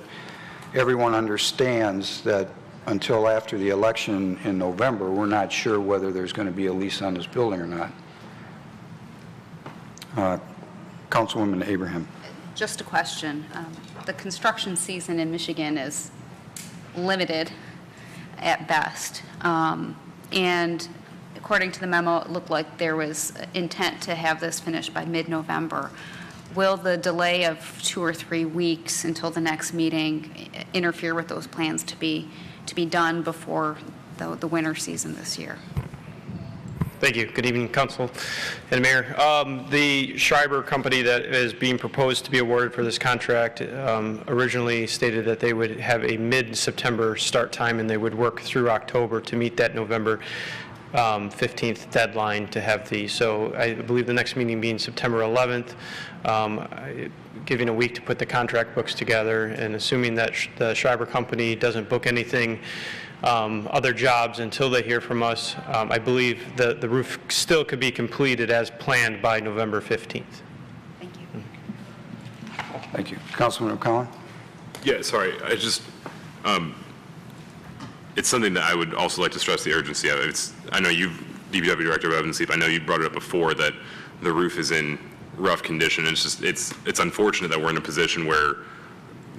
everyone understands that until after the election in November, we're not sure whether there's going to be a lease on this building or not. Councilwoman Abraham. Just a question. The construction season in Michigan is limited at best. And according to the memo, it looked like there was intent to have this finished by mid-November. Will the delay of 2 or 3 weeks until the next meeting interfere with those plans to be done before the winter season this year? Thank you. Good evening, Council and Mayor. The Schreiber company that is being proposed to be awarded for this contract originally stated that they would have a mid-September start time and they would work through October to meet that November 15th deadline to have these. So I believe the next meeting being September 11th, giving a week to put the contract books together, and assuming that the Schreiber company doesn't book anything other jobs until they hear from us, I believe that the roof still could be completed as planned by November 15th. Thank you. Thank you. Councilman O'Connell? Yeah, sorry. It's something that I would also like to stress the urgency of. I know you've, DPW Director of Evan Sleep, I know you brought it up before that the roof is in rough condition. It's unfortunate that we're in a position where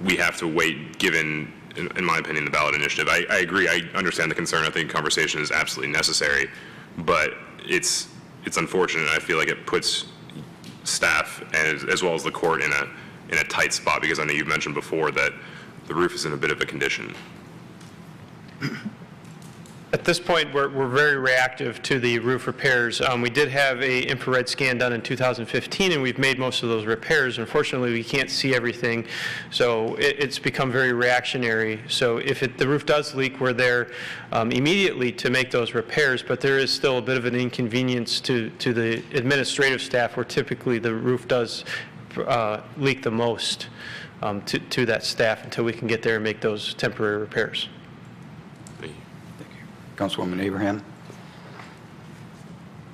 we have to wait, given, in my opinion, the ballot initiative. I agree. I understand the concern. I think conversation is absolutely necessary, but it's unfortunate. I feel like it puts staff as well as the court in a tight spot, because I know you've mentioned before that the roof is in a bit of a condition. At this point, we're very reactive to the roof repairs. We did have a infrared scan done in 2015, and we've made most of those repairs. Unfortunately, we can't see everything, so it's become very reactionary. So if the roof does leak, we're there immediately to make those repairs, but there is still a bit of an inconvenience to the administrative staff, where typically the roof does leak the most to that staff until we can get there and make those temporary repairs. Councilwoman Abraham?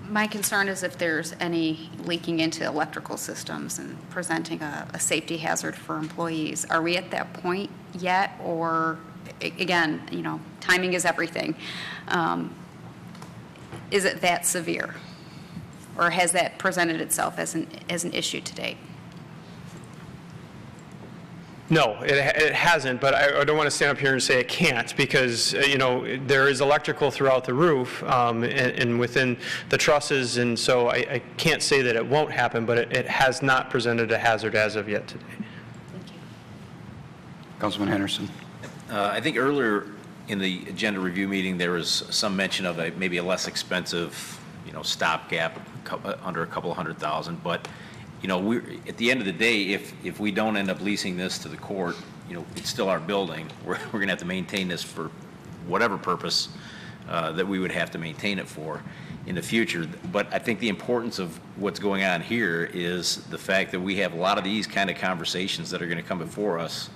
My concern is if there's any leaking into electrical systems and presenting a safety hazard for employees. Are we at that point yet? Or, again, timing is everything. Is it that severe? Or has that presented itself as an issue to date? No, it hasn't, but I don't want to stand up here and say it can't, because, there is electrical throughout the roof and within the trusses, and so I can't say that it won't happen, but it has not presented a hazard as of yet today. Thank you. Councilman Henderson? I think earlier in the agenda review meeting, there was some mention of maybe a less expensive, stopgap under a couple $100,000, but at the end of the day, if we don't end up leasing this to the court, it's still our building. We're going to have to maintain this for whatever purpose that we would have to maintain it for in the future. But I think the importance of what's going on here is the fact that we have a lot of these kind of conversations that are going to come before us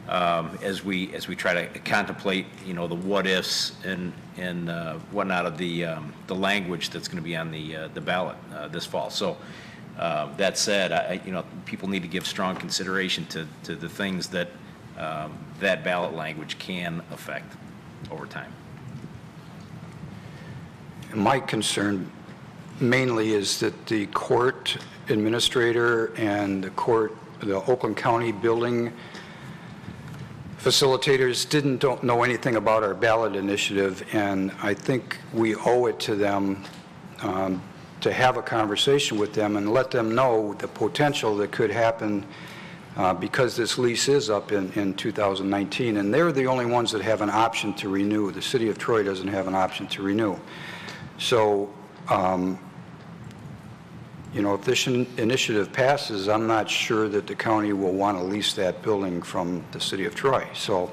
as we try to contemplate, the what ifs and whatnot of the language that's going to be on the ballot this fall. So. That said, people need to give strong consideration to the things that that ballot language can affect over time. My concern mainly is that the court administrator and the Oakland County building facilitators don't know anything about our ballot initiative, and I think we owe it to them to have a conversation with them and let them know the potential that could happen because this lease is up in 2019, and they're the only ones that have an option to renew. The City of Troy doesn't have an option to renew. So, you know, if this initiative passes, I'm not sure that the county will want to lease that building from the City of Troy. So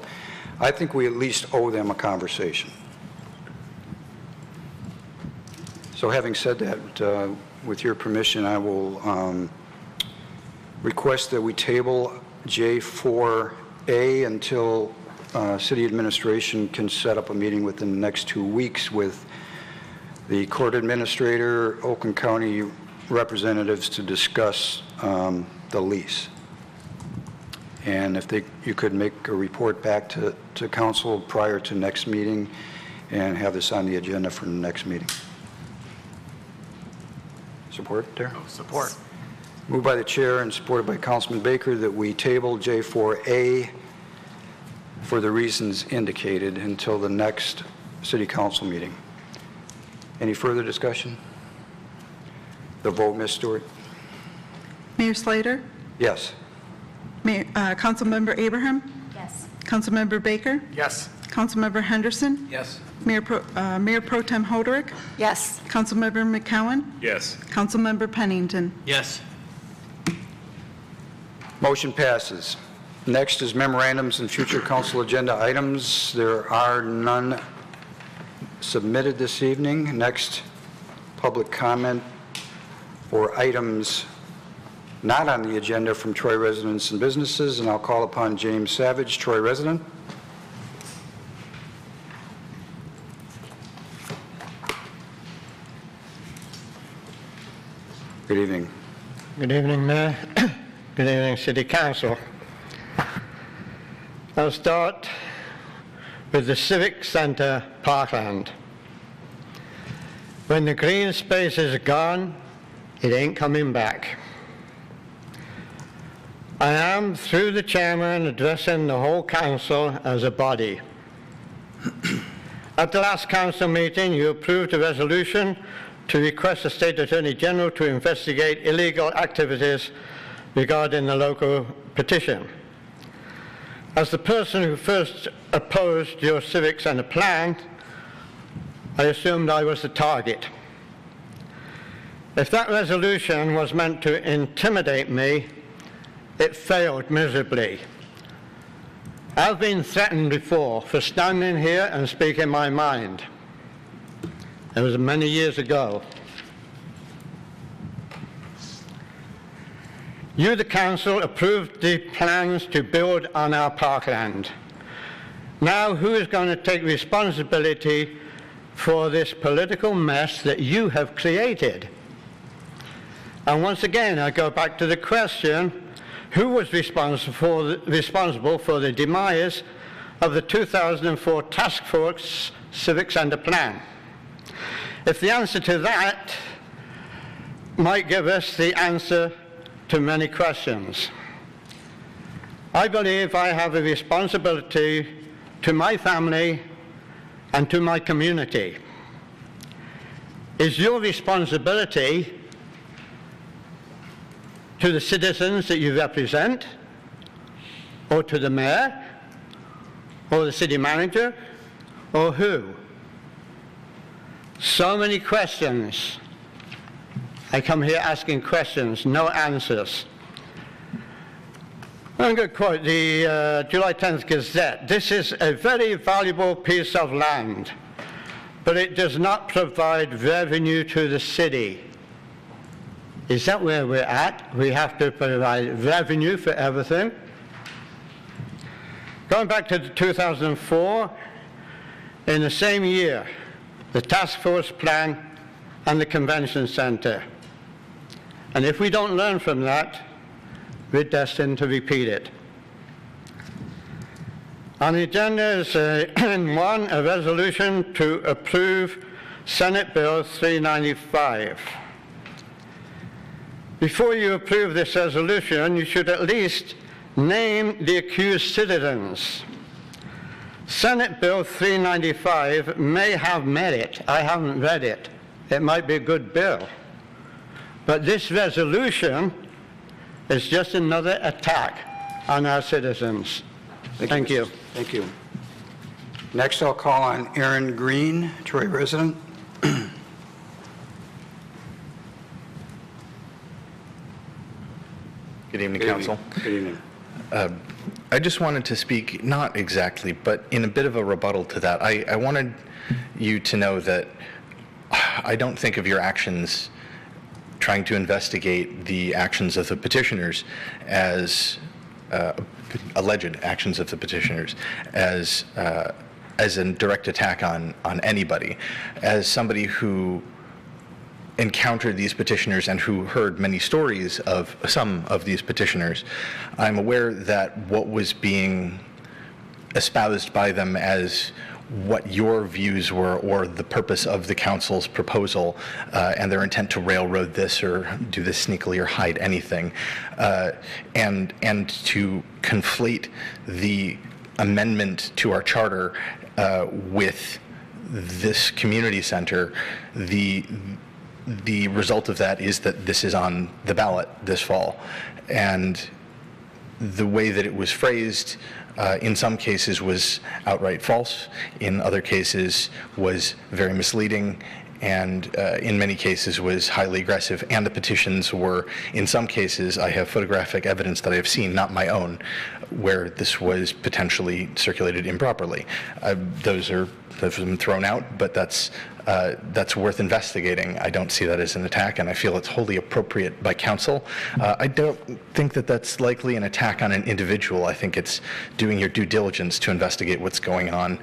I think we at least owe them a conversation. So having said that, with your permission, I will request that we table J4A until City Administration can set up a meeting within the next 2 weeks with the Court Administrator, Oakland County representatives to discuss the lease. And if you could make a report back to council prior to next meeting and have this on the agenda for the next meeting. Support there? Oh, support. Moved by the chair and supported by Councilman Baker that we table J4A for the reasons indicated until the next city council meeting. Any further discussion? The vote, Ms. Stewart? Mayor Slater? Yes. Councilmember Abraham? Yes. Councilmember Baker? Yes. Councilmember Henderson? Yes. Mayor Pro Tem Hoderick? Yes. Councilmember McCowan? Yes. Councilmember Pennington? Yes. Motion passes. Next is memorandums and future council agenda items. There are none submitted this evening. Next, public comment for items not on the agenda from Troy residents and businesses, and I'll call upon James Savage, Troy resident. Good evening. Good evening, Mayor. Good evening, City Council. I'll start with the Civic Center Parkland. When the green space is gone, it ain't coming back. I am, through the chairman, addressing the whole council as a body. At the last council meeting, you approved a resolution to request the State Attorney General to investigate illegal activities regarding the local petition. As the person who first opposed your Civic Center plan, I assumed I was the target. If that resolution was meant to intimidate me, it failed miserably. I've been threatened before for standing here and speaking my mind. It was many years ago. You, the council, approved the plans to build on our parkland. Now, who is going to take responsibility for this political mess that you have created? And once again, I go back to the question, who was responsible for the demise of the 2004 Task Force Civic Center plan? If the answer to that might give us the answer to many questions. I believe I have a responsibility to my family and to my community. Is your responsibility to the citizens that you represent, or to the mayor, or the city manager, or who? So many questions. I come here asking questions, no answers. I'm going to quote the July 10th Gazette. This is a very valuable piece of land, but it does not provide revenue to the city. Is that where we're at? We have to provide revenue for everything? Going back to 2004, in the same year, the task force plan and the convention center. And if we don't learn from that, we're destined to repeat it. On the agenda is one, a resolution to approve Senate Bill 395. Before you approve this resolution, you should at least name the accused citizens. Senate Bill 395 may have merit. I haven't read it. It might be a good bill. But this resolution is just another attack on our citizens. Thank you. Thank you. Next, I'll call on Aaron Green, Troy resident. Good evening, Good Council. Good evening. I just wanted to speak, not exactly, but in a bit of a rebuttal to that. I wanted you to know that I don't think of your actions trying to investigate the actions of the petitioners as alleged actions of the petitioners as a direct attack on anybody. As somebody who encountered these petitioners and who heard many stories of some of these petitioners, I'm aware that what was being espoused by them as what your views were or the purpose of the council's proposal and their intent to railroad this or do this sneakily or hide anything, and to conflate the amendment to our charter with this community center. The result of that is that this is on the ballot this fall. And the way that it was phrased in some cases was outright false, in other cases was very misleading, and in many cases was highly aggressive. And the petitions were, in some cases, I have photographic evidence that I have seen, not my own, where this was potentially circulated improperly. Those have been thrown out, but that's worth investigating. I don't see that as an attack, and I feel it's wholly appropriate by council. I don't think that that's likely an attack on an individual. I think it's doing your due diligence to investigate what's going on.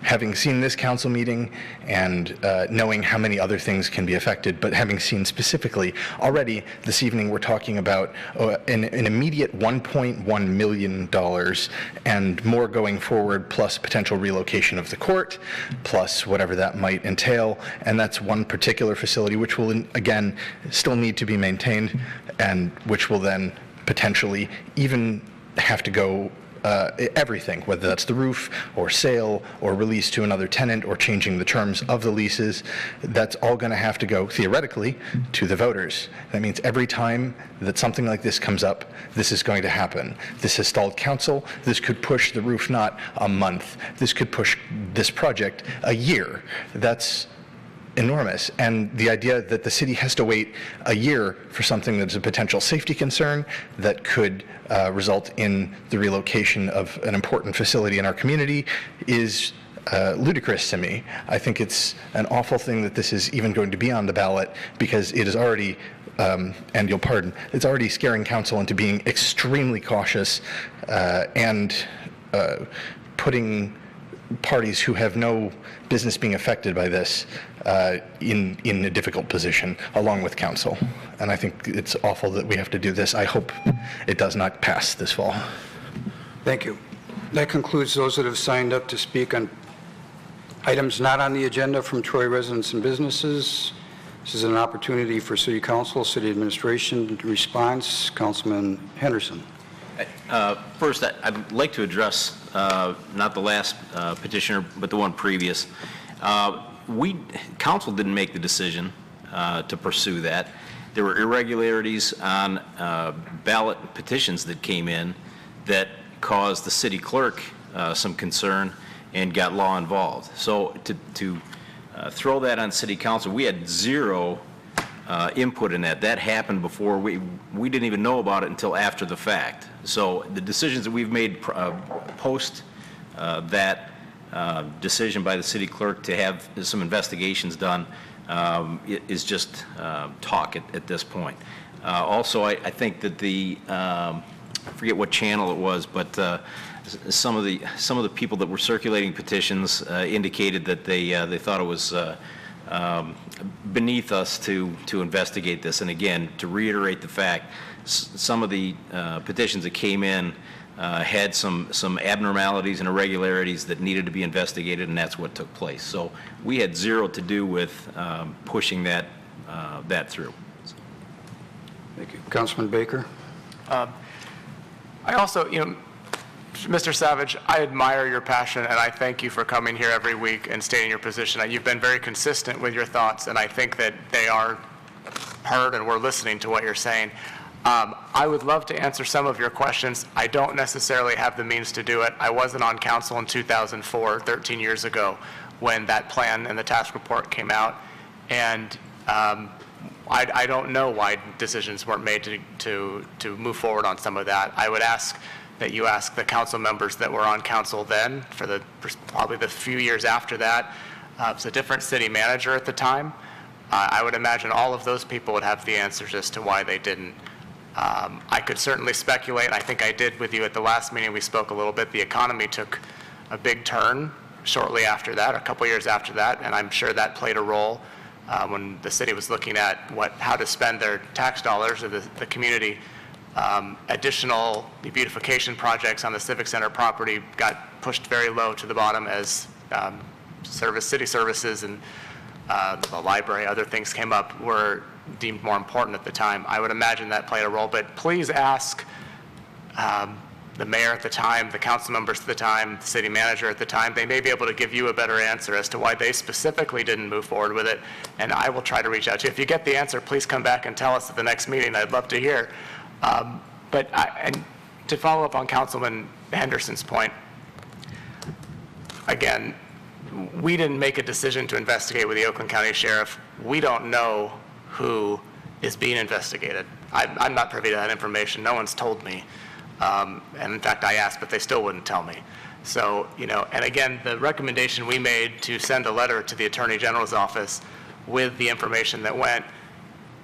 Having seen this council meeting and knowing how many other things can be affected, but having seen specifically already this evening we're talking about an immediate $1.1 million and more going forward, plus potential relocation of the court, plus whatever that might entail. And that's one particular facility which will, again, still need to be maintained and which will then potentially even have to go everything, whether that's the roof or sale or release to another tenant or changing the terms of the leases, that's all going to have to go theoretically to the voters. That means every time that something like this comes up, this is going to happen. This has stalled council. This could push the roof not a month. This could push this project a year. That's enormous. And the idea that the city has to wait a year for something that's a potential safety concern that could result in the relocation of an important facility in our community is ludicrous to me. I think it's an awful thing that this is even going to be on the ballot because it is already, and you'll pardon, it's already scaring council into being extremely cautious and putting parties who have no business being affected by this in a difficult position, along with council. And I think it's awful that we have to do this. I hope it does not pass this fall. Thank you. That concludes those that have signed up to speak on items not on the agenda from Troy residents and businesses. This is an opportunity for City Council, City Administration response. Councilman Henderson. First, I'd like to address not the last petitioner, but the one previous. Council didn't make the decision to pursue that. There were irregularities on ballot petitions that came in that caused the city clerk some concern and got law involved. So to throw that on City Council, we had zero input in that. That happened before. We didn't even know about it until after the fact. So the decisions that we've made post that decision by the city clerk to have some investigations done is just talk at this point. Also, I think that I forget what channel it was, but some of the people that were circulating petitions indicated that they thought it was beneath us to investigate this. And again, to reiterate the fact, some of the petitions that came in had some abnormalities and irregularities that needed to be investigated, and that's what took place. So we had zero to do with pushing that through. Thank you. Councilman Baker. I also, Mr. Savage, I admire your passion, and I thank you for coming here every week and stating your position. You've been very consistent with your thoughts, and I think that they are heard, and we're listening to what you're saying. I would love to answer some of your questions. I don't necessarily have the means to do it. I wasn't on council in 2004, 13 years ago, when that plan and the task report came out, and I don't know why decisions weren't made to move forward on some of that. I would ask that you ask the council members that were on council then, for probably the few years after that. It was a different city manager at the time. I would imagine all of those people would have the answers as to why they didn't. I could certainly speculate, and I think I did with you at the last meeting. We spoke a little bit. The economy took a big turn shortly after that, a couple years after that, and I'm sure that played a role when the city was looking at how to spend their tax dollars of the community. Additional beautification projects on the Civic Center property got pushed very low to the bottom as city services and the library, other things came up, were deemed more important at the time. I would imagine that played a role, but please ask the mayor at the time, the council members at the time, the city manager at the time. They may be able to give you a better answer as to why they specifically didn't move forward with it, and I will try to reach out to you. If you get the answer, please come back and tell us at the next meeting. I'd love to hear. And to follow up on Councilman Henderson's point, again, we didn't make a decision to investigate with the Oakland County Sheriff. We don't know who is being investigated. I'm not privy to that information. No one's told me. And in fact, I asked, but they still wouldn't tell me. So, and again, the recommendation we made to send a letter to the Attorney General's office with the information that went,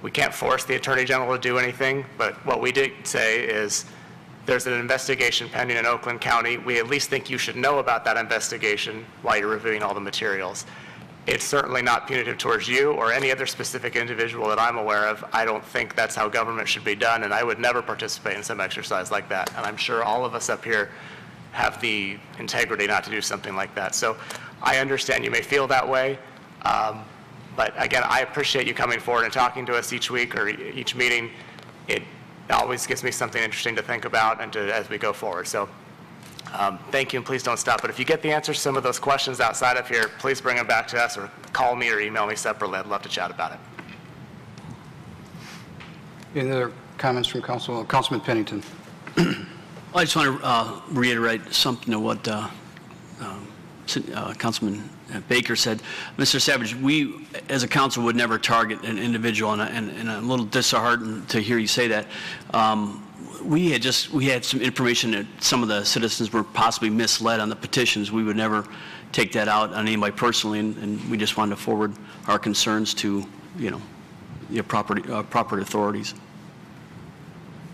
we can't force the Attorney General to do anything, but what we did say is there's an investigation pending in Oakland County. We at least think you should know about that investigation while you're reviewing all the materials. It's certainly not punitive towards you or any other specific individual that I'm aware of. I don't think that's how government should be done, and I would never participate in some exercise like that. And I'm sure all of us up here have the integrity not to do something like that. So I understand you may feel that way. But again, I appreciate you coming forward and talking to us each week or each meeting. It always gives me something interesting to think about and as we go forward. So thank you, and please don't stop. But if you get the answers to some of those questions outside of here, please bring them back to us or call me or email me separately. I'd love to chat about it. Any other comments from Councilman Pennington? I just want to reiterate something of what Councilman Baker said. Mr. Savage, we as a council would never target an individual, and I'm a little disheartened to hear you say that. We had some information that some of the citizens were possibly misled on the petitions. We would never take that out on anybody personally, and we just wanted to forward our concerns to, the proper authorities.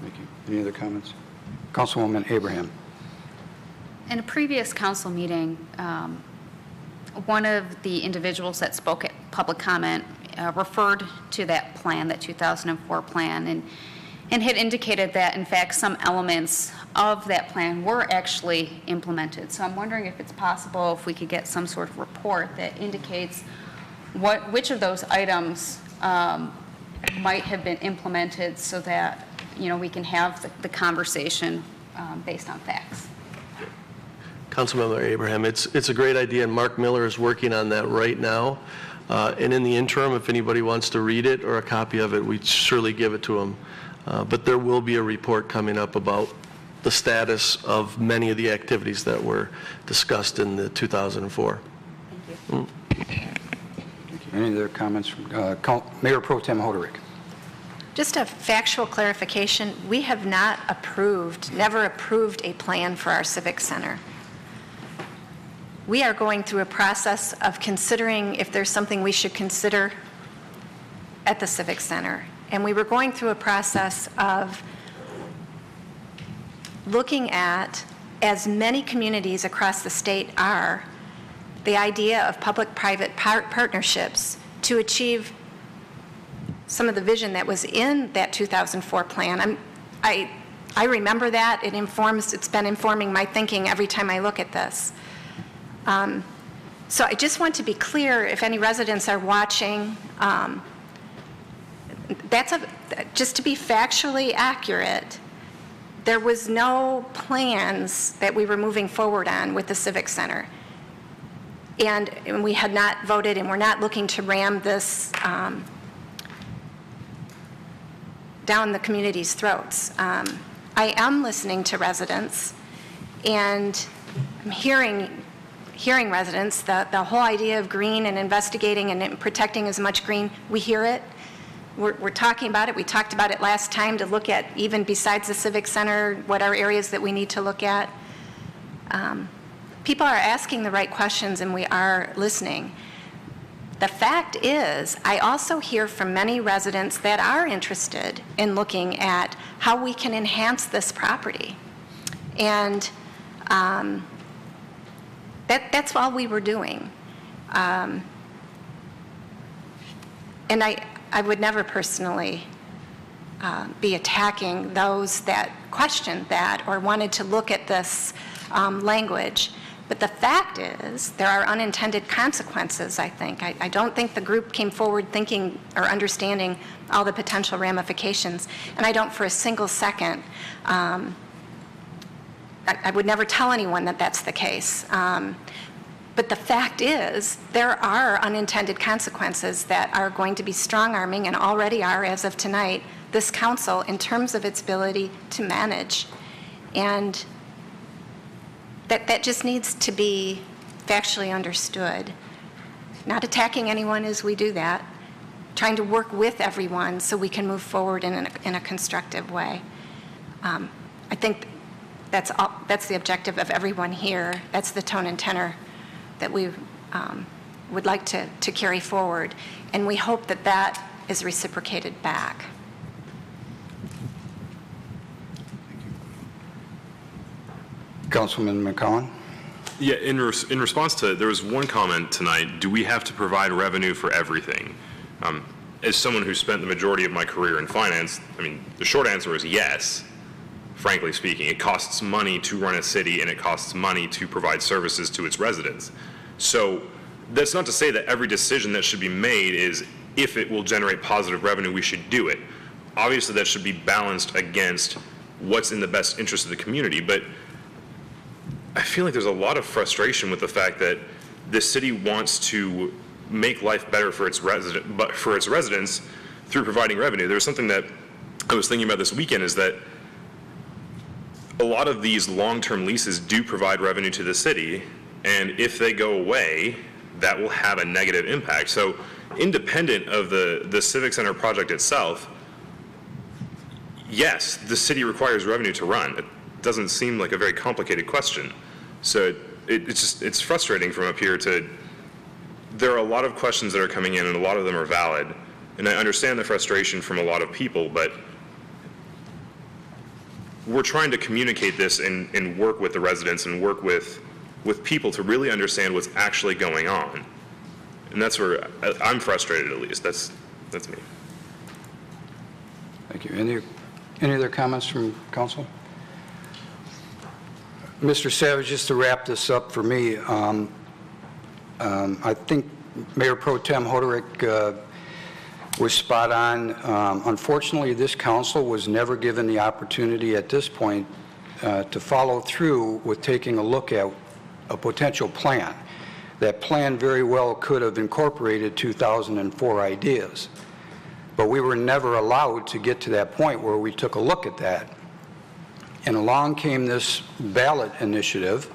Thank you. Any other comments? Councilwoman Abraham. In a previous council meeting, one of the individuals that spoke at public comment referred to that plan, that 2004 plan, and had indicated that, in fact, some elements of that plan were actually implemented. So I'm wondering if it's possible if we could get some sort of report that indicates which of those items might have been implemented so that, we can have the conversation based on facts. Councilmember Abraham, it's a great idea, and Mark Miller is working on that right now. And in the interim, if anybody wants to read it or a copy of it, we'd surely give it to them. But there will be a report coming up about the status of many of the activities that were discussed in the 2004. Thank you. Any other comments from Mayor Pro Tem Hoderick? Just a factual clarification, we have not never approved a plan for our Civic Center. We are going through a process of considering if there's something we should consider at the Civic Center. And we were going through a process of looking at, as many communities across the state are, the idea of public-private partnerships to achieve some of the vision that was in that 2004 plan. I remember that. It's been informing my thinking every time I look at this. So I just want to be clear, if any residents are watching, just to be factually accurate, there was no plans that we were moving forward on with the Civic Center. And we had not voted, and we're not looking to ram this down the community's throats. I am listening to residents, and I'm hearing residents, the whole idea of green and investigating and protecting as much green, we hear it. We're talking about it. We talked about it last time to look at, even besides the Civic Center, what are areas that we need to look at. People are asking the right questions, and we are listening. The fact is, I also hear from many residents that are interested in looking at how we can enhance this property. And that's all we were doing. And I would never personally be attacking those that questioned that or wanted to look at this language. But the fact is, there are unintended consequences, I think. I don't think the group came forward thinking or understanding all the potential ramifications. And I don't for a single second, I would never tell anyone that that's the case. But the fact is, there are unintended consequences that are going to be strong-arming, and already are as of tonight, this council in terms of its ability to manage. And that just needs to be factually understood. Not attacking anyone as we do that, trying to work with everyone so we can move forward in a constructive way. I think that's the objective of everyone here. That's the tone and tenor that we would like to carry forward. And we hope that that is reciprocated back. Councilman McCowan? Yeah, in response to, there was one comment tonight, do we have to provide revenue for everything? As someone who spent the majority of my career in finance, I mean, the short answer is yes, frankly speaking. It costs money to run a city, and it costs money to provide services to its residents. So that's not to say that every decision that should be made is, if it will generate positive revenue, we should do it. Obviously, that should be balanced against what's in the best interest of the community. But I feel like there's a lot of frustration with the fact that the city wants to make life better for its residents through providing revenue. There's something that I was thinking about this weekend, is that a lot of these long-term leases do provide revenue to the city, and if they go away, that will have a negative impact. So independent of the Civic Center project itself, yes, the city requires revenue to run. It doesn't seem like a very complicated question. So it's frustrating from up here to, there are a lot of questions that are coming in, and a lot of them are valid. And I understand the frustration from a lot of people, but we're trying to communicate this and work with the residents and work with people to really understand what's actually going on. And that's where I'm frustrated, at least. That's me. Thank you. Any other comments from council? Mr. Savage, just to wrap this up for me, I think Mayor Pro Tem Hoderick was spot on. Unfortunately, this council was never given the opportunity at this point to follow through with taking a look at a potential plan. That plan very well could have incorporated 2004 ideas, but we were never allowed to get to that point where we took a look at that. And along came this ballot initiative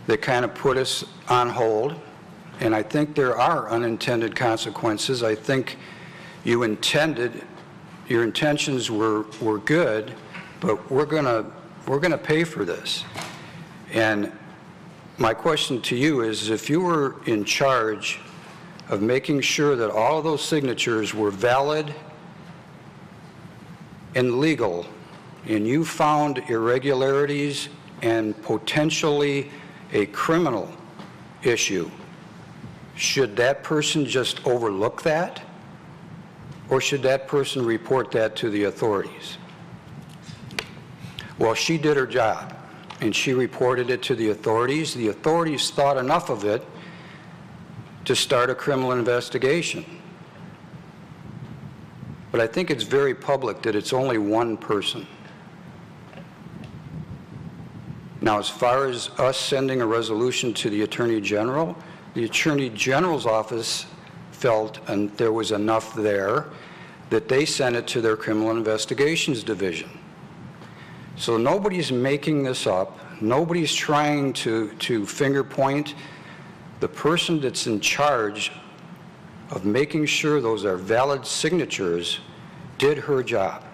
that kind of put us on hold, and I think there are unintended consequences. I think your intentions were good, but we're gonna pay for this. And my question to you is, if you were in charge of making sure that all of those signatures were valid and legal, and you found irregularities and potentially a criminal issue, should that person just overlook that? Or should that person report that to the authorities? Well, she did her job, and she reported it to the authorities. The authorities thought enough of it to start a criminal investigation. But I think it's very public that it's only one person. Now, as far as us sending a resolution to the Attorney General, the Attorney General's office felt, and there was enough there, that they sent it to their Criminal Investigations Division. So nobody's making this up. Nobody's trying to finger point. The person that's in charge of making sure those are valid signatures did her job.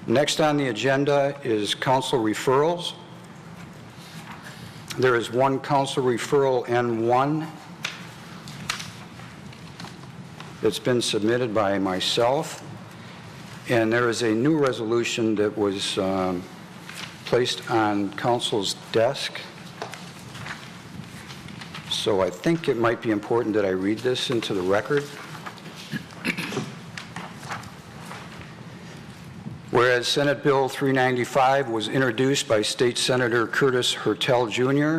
Next on the agenda is council referrals. There is one council referral N1 that's been submitted by myself, and there is a new resolution that was placed on council's desk. So I think it might be important that I read this into the record. Whereas Senate Bill 395 was introduced by State Senator Curtis Hertel Jr.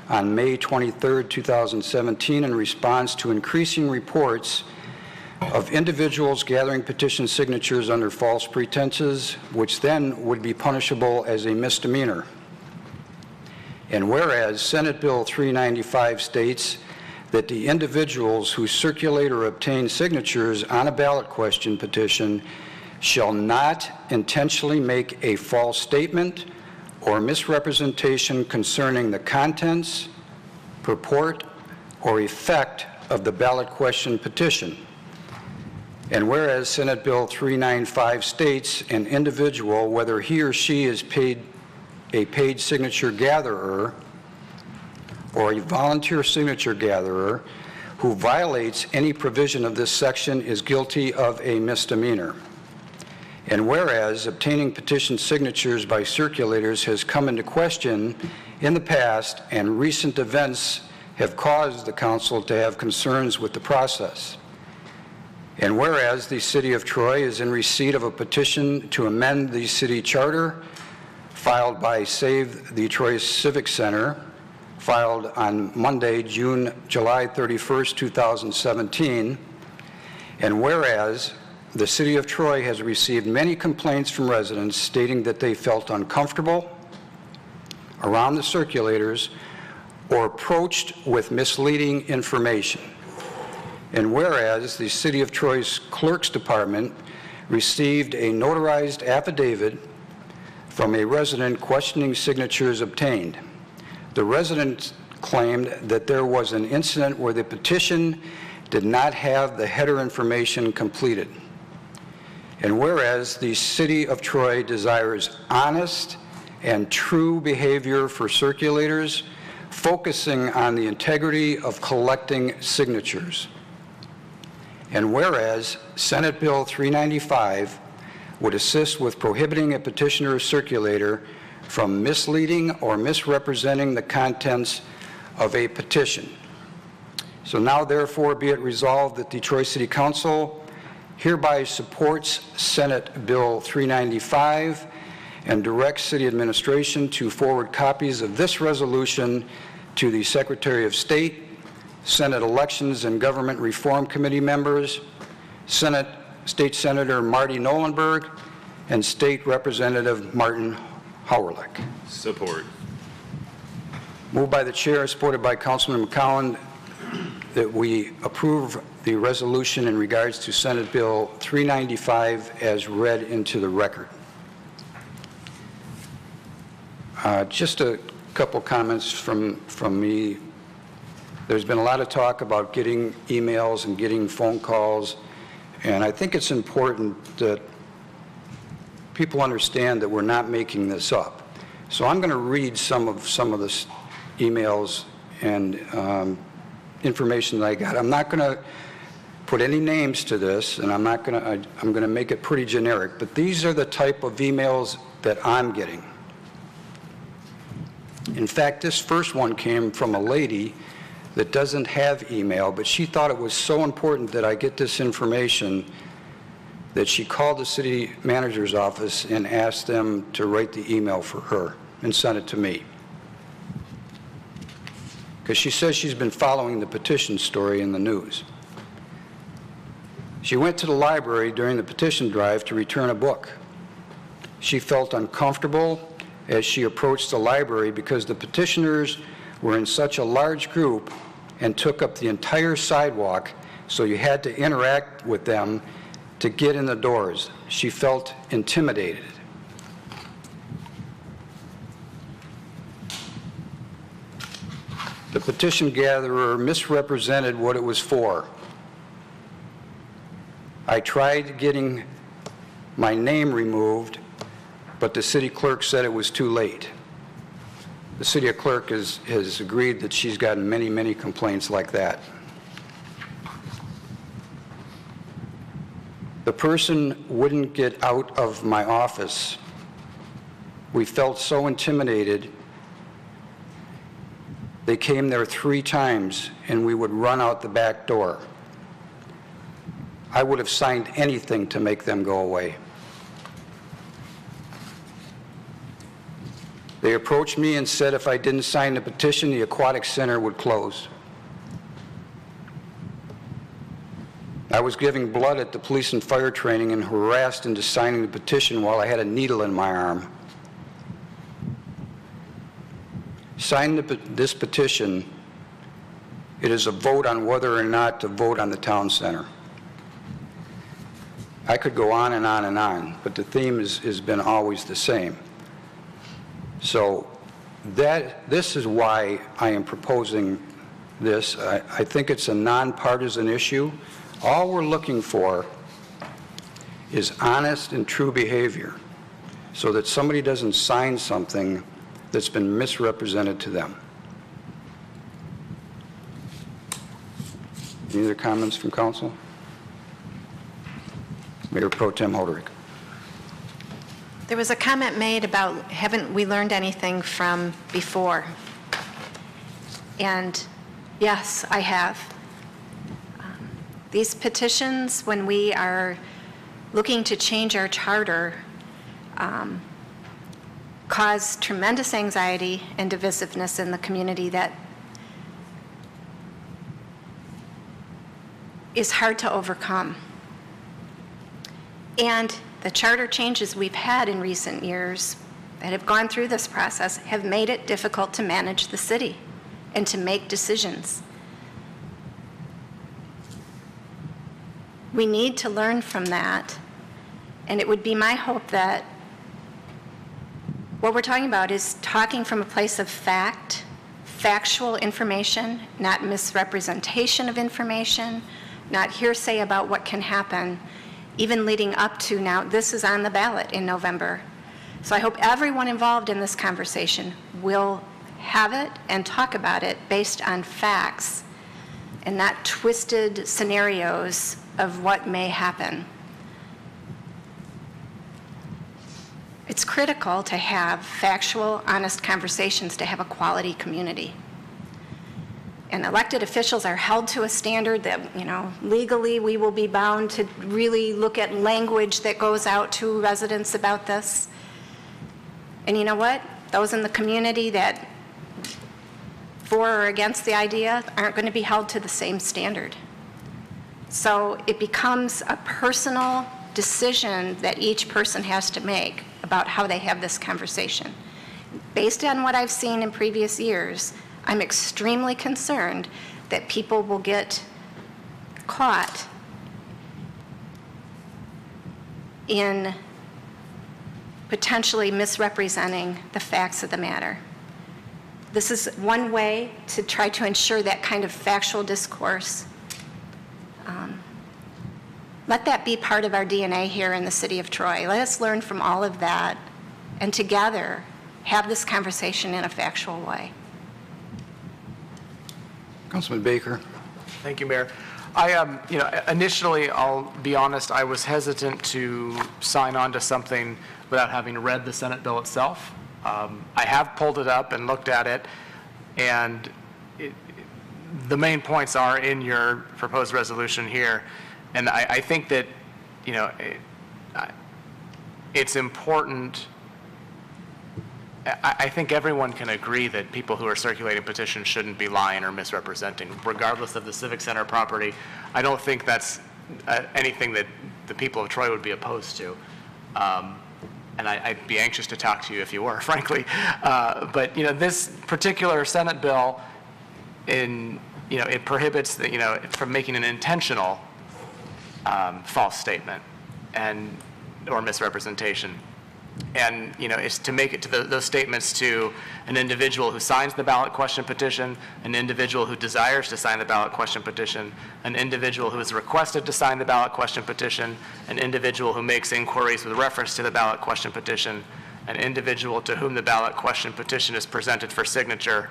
on May 23, 2017 in response to increasing reports of individuals gathering petition signatures under false pretenses, which then would be punishable as a misdemeanor. And whereas Senate Bill 395 states that the individuals who circulate or obtain signatures on a ballot question petition shall not intentionally make a false statement or misrepresentation concerning the contents, purport, or effect of the ballot question petition. And whereas Senate Bill 395 states an individual, whether he or she is a paid signature gatherer or a volunteer signature gatherer who violates any provision of this section is guilty of a misdemeanor. And whereas obtaining petition signatures by circulators has come into question in the past and recent events have caused the council to have concerns with the process. And whereas the City of Troy is in receipt of a petition to amend the city charter filed by Save the Troy Civic Center, filed on Monday, July 31st, 2017, and whereas the City of Troy has received many complaints from residents stating that they felt uncomfortable around the circulators or approached with misleading information. And whereas the City of Troy's Clerk's Department received a notarized affidavit from a resident questioning signatures obtained. The resident claimed that there was an incident where the petition did not have the header information completed. And whereas the City of Troy desires honest and true behavior for circulators, focusing on the integrity of collecting signatures. And whereas Senate Bill 395 would assist with prohibiting a petitioner or circulator from misleading or misrepresenting the contents of a petition. So now therefore be it resolved that the Troy City Council hereby supports Senate Bill 395 and directs City Administration to forward copies of this resolution to the Secretary of State, Senate Elections and Government Reform Committee members, State Senator Marty Nolenberg, and State Representative Martin Hauerlich. Support. Moved by the chair, supported by Councilman McCowan, that we approve the resolution in regards to Senate Bill 395 as read into the record. Just a couple comments from me. There's been a lot of talk about getting emails and getting phone calls, and I think it's important that people understand that we're not making this up. So I'm going to read some of the emails and information that I got. I'm not going to put any names to this, and I'm going to make it pretty generic, but these are the type of emails that I'm getting. In fact, this first one came from a lady that doesn't have email, but she thought it was so important that I get this information that she called the city manager's office and asked them to write the email for her and sent it to me. Because she says she's been following the petition story in the news. She went to the library during the petition drive to return a book. She felt uncomfortable as she approached the library because the petitioners were in such a large group and took up the entire sidewalk, so you had to interact with them to get in the doors. She felt intimidated. The petition gatherer misrepresented what it was for. I tried getting my name removed, but the city clerk said it was too late. The city clerk has agreed that she's gotten many, many complaints like that. The person wouldn't get out of my office. We felt so intimidated. They came there 3 times, and we would run out the back door. I would have signed anything to make them go away. They approached me and said if I didn't sign the petition, the aquatic center would close. I was giving blood at the police and fire training and harassed into signing the petition while I had a needle in my arm. Sign this petition. It is a vote on whether or not to vote on the town center. I could go on and on and on, but the theme has been always the same. So this is why I am proposing this. I think it's a nonpartisan issue. All we're looking for is honest and true behavior so that somebody doesn't sign something that's been misrepresented to them. Any other comments from council? Mayor Pro Tem Hoderick. There was a comment made about, haven't we learned anything from before? And yes, I have. These petitions, when we are looking to change our charter, cause tremendous anxiety and divisiveness in the community that is hard to overcome. And the charter changes we've had in recent years that have gone through this process have made it difficult to manage the city and to make decisions. We need to learn from that, and it would be my hope that what we're talking about is talking from a place of fact, factual information, not misrepresentation of information, not hearsay about what can happen, even leading up to now. This is on the ballot in November. So I hope everyone involved in this conversation will have it and talk about it based on facts and not twisted scenarios of what may happen. It's critical to have factual, honest conversations to have a quality community. And elected officials are held to a standard that, legally we will be bound to really look at language that goes out to residents about this. And you know what? Those in the community that for or against the idea aren't going to be held to the same standard. So it becomes a personal decision that each person has to make about how they have this conversation. Based on what I've seen in previous years, I'm extremely concerned that people will get caught in potentially misrepresenting the facts of the matter. This is one way to try to ensure that kind of factual discourse. Let that be part of our DNA here in the city of Troy. Let us learn from all of that and together have this conversation in a factual way. Councilman Baker. Thank you, Mayor. Initially, I'll be honest, I was hesitant to sign on to something without having read the Senate bill itself. I have pulled it up and looked at it, and the main points are in your proposed resolution here. And I think that, it's important. I think everyone can agree that people who are circulating petitions shouldn't be lying or misrepresenting, regardless of the Civic Center property. I don't think that's anything that the people of Troy would be opposed to. And and I'd be anxious to talk to you if you were, frankly. But, this particular Senate bill, it prohibits, from making an intentional false statement or misrepresentation. And, is to make it to those statements to an individual who signs the ballot question petition, an individual who desires to sign the ballot question petition, an individual who is requested to sign the ballot question petition, an individual who makes inquiries with reference to the ballot question petition, an individual to whom the ballot question petition is presented for signature.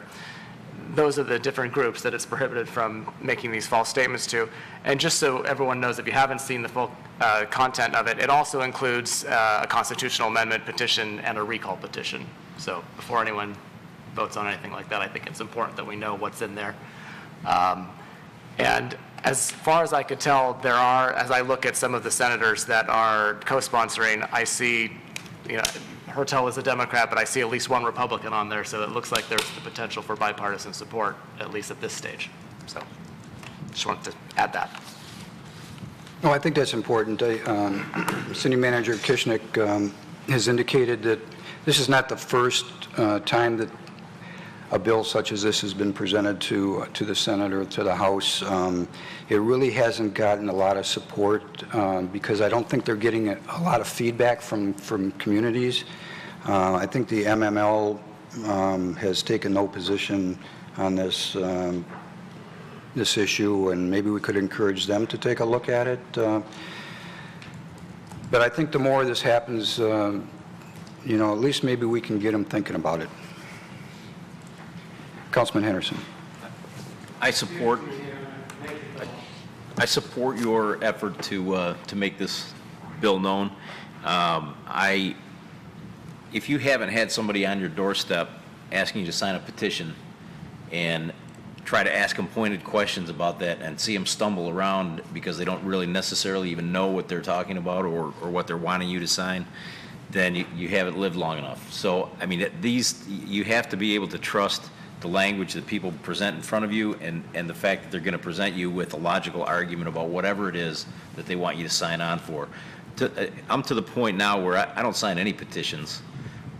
Those are the different groups that it's prohibited from making these false statements to. And just so everyone knows, if you haven't seen the full content of it, it also includes a constitutional amendment petition and a recall petition. So before anyone votes on anything like that, I think it's important that we know what's in there. And as far as I could tell, there are, as I look at some of the senators that are co-sponsoring, I see, Hertel is a Democrat, but I see at least one Republican on there, so it looks like there's the potential for bipartisan support, at least at this stage. So just wanted to add that. No, I think that's important. City Manager Kishnick has indicated that this is not the first time that a bill such as this has been presented to the Senate or to the House. It really hasn't gotten a lot of support because I don't think they're getting a lot of feedback from communities. I think the MML has taken no position on this this issue, and maybe we could encourage them to take a look at it. But I think the more this happens, at least maybe we can get them thinking about it. Councilman Henderson. I support your effort to make this bill known. If you haven't had somebody on your doorstep asking you to sign a petition and try to ask them pointed questions about that and see them stumble around because they don't really necessarily even know what they're talking about or what they're wanting you to sign, then you haven't lived long enough. So, I mean, you have to be able to trust the language that people present in front of you and the fact that they're going to present you with a logical argument about whatever it is that they want you to sign on for. I'm to the point now where I don't sign any petitions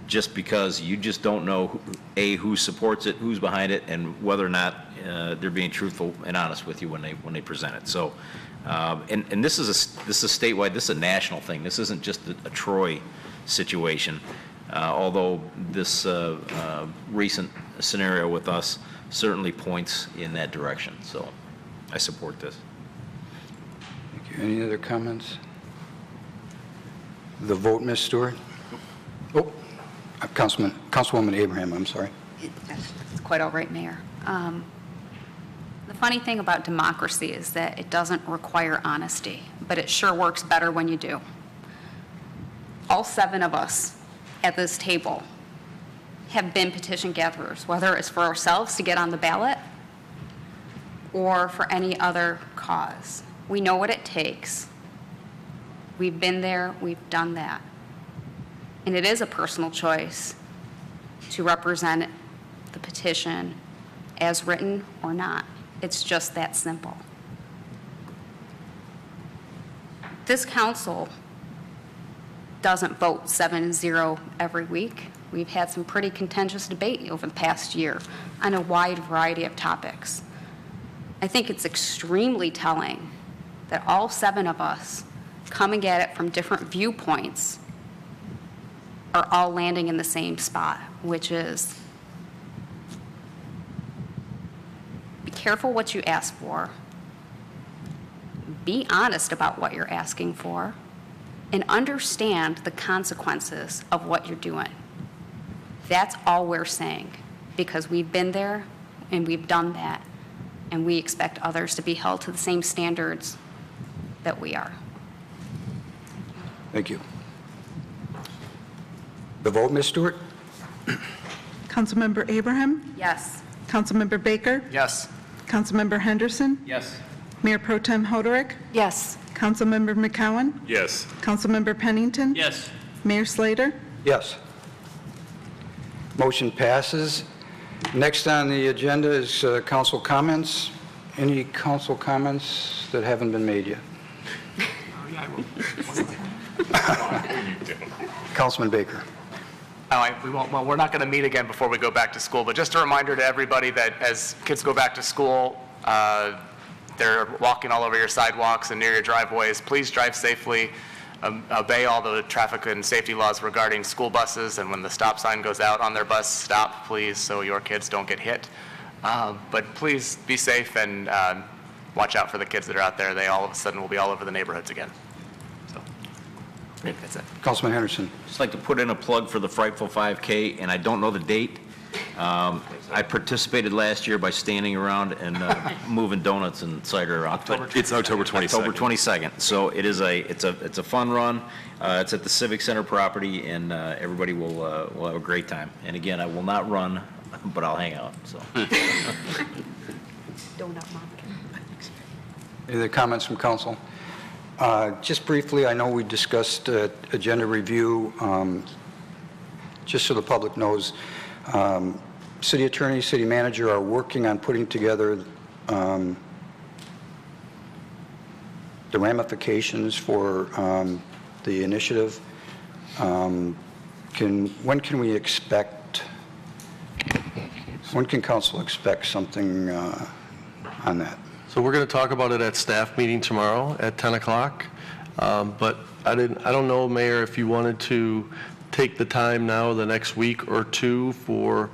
just because you just don't know, who supports it, who's behind it, and whether or not they're being truthful and honest with you when they present it. So, and this is statewide. This is a national thing. This isn't just a Troy situation. Although this recent scenario with us certainly points in that direction. So I support this. Thank you. Any other comments? The vote, Ms. Stewart? Oh, Councilwoman Abraham, I'm sorry. It's quite all right, Mayor. The funny thing about democracy is that it doesn't require honesty, but it sure works better when you do. All 7 of us at this table have been petition gatherers, whether it's for ourselves to get on the ballot or for any other cause. We know what it takes. We've been there, we've done that. And it is a personal choice to represent the petition as written or not. It's just that simple. This council doesn't vote 7-0 every week. We've had some pretty contentious debate over the past year on a wide variety of topics. I think it's extremely telling that all 7 of us coming at it from different viewpoints are all landing in the same spot, which is be careful what you ask for, be honest about what you're asking for, and understand the consequences of what you're doing. That's all we're saying, because we've been there and we've done that, and we expect others to be held to the same standards that we are. Thank you. The vote, Ms. Stewart? Councilmember Abraham? Yes. Councilmember Baker? Yes. Councilmember Henderson? Yes. Mayor Pro Tem Hoderick? Yes. Councilmember McCowan? Yes. Councilmember Pennington? Yes. Mayor Slater? Yes. Motion passes. Next on the agenda is council comments. Any council comments that haven't been made yet? Councilman Baker. Well, we're not going to meet again before we go back to school, but just a reminder to everybody that as kids go back to school, they're walking all over your sidewalks and near your driveways. Please drive safely, obey all the traffic and safety laws regarding school buses, and when the stop sign goes out on their bus, stop, please, so your kids don't get hit. But please be safe and watch out for the kids that are out there. They all of a sudden will be all over the neighborhoods again. So, I think that's it. Councilman Henderson. Just like to put in a plug for the Frightful 5K, and I don't know the date. I participated last year by standing around and moving donuts and cider around. It's October 22nd. October 22nd. So it's a fun run. It's at the Civic Center property, and everybody will have a great time. And again, I will not run, but I'll hang out. So. Any other comments from council? Just briefly, I know we discussed agenda review. Just so the public knows, city attorney, city manager are working on putting together the ramifications for the initiative. When can we expect, when can council expect something on that? So we're going to talk about it at staff meeting tomorrow at 10 o'clock. But I don't know, Mayor, if you wanted to take the time now, the next week or two, for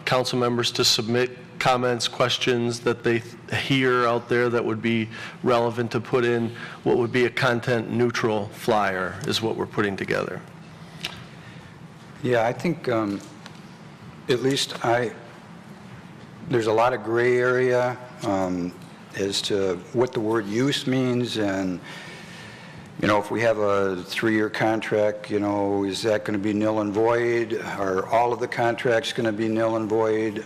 council members to submit comments, questions that they hear out there that would be relevant to put in what would be a content-neutral flyer is what we're putting together. Yeah, I think at least there's a lot of gray area as to what the word use means, and if we have a 3-year contract, is that going to be nil and void? Are all of the contracts going to be nil and void?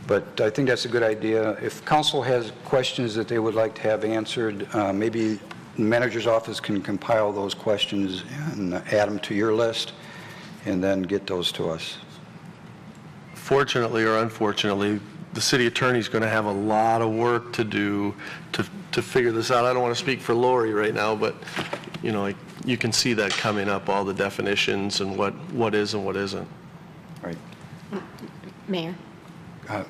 But I think that's a good idea. If council has questions that they would like to have answered, maybe the manager's office can compile those questions and add them to your list and then get those to us. Fortunately or unfortunately, the city attorney's going to have a lot of work to do to figure this out. I don't want to speak for Lori right now, but you can see that coming up, all the definitions and what is and what isn't. Right. Mayor?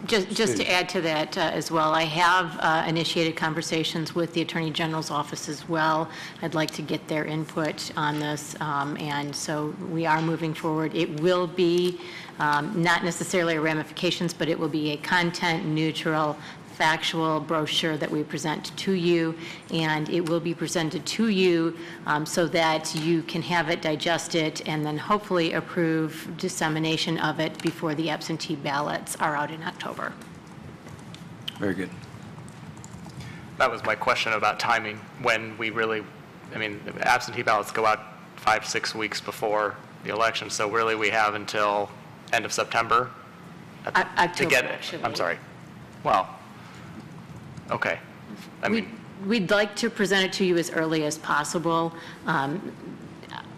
Just to add to that as well, I have initiated conversations with the Attorney General's office as well. I'd like to get their input on this, and so we are moving forward. It will be not necessarily a ramifications, but it will be a content-neutral, factual brochure that we present to you, and it will be presented to you so that you can have it, digest it, and then hopefully approve dissemination of it before the absentee ballots are out in October. Very good. That was my question about timing, when we really, absentee ballots go out 5-6 weeks before the election, so really we have until end of September October, to get it. actually. I'm sorry. Well, okay. We'd like to present it to you as early as possible.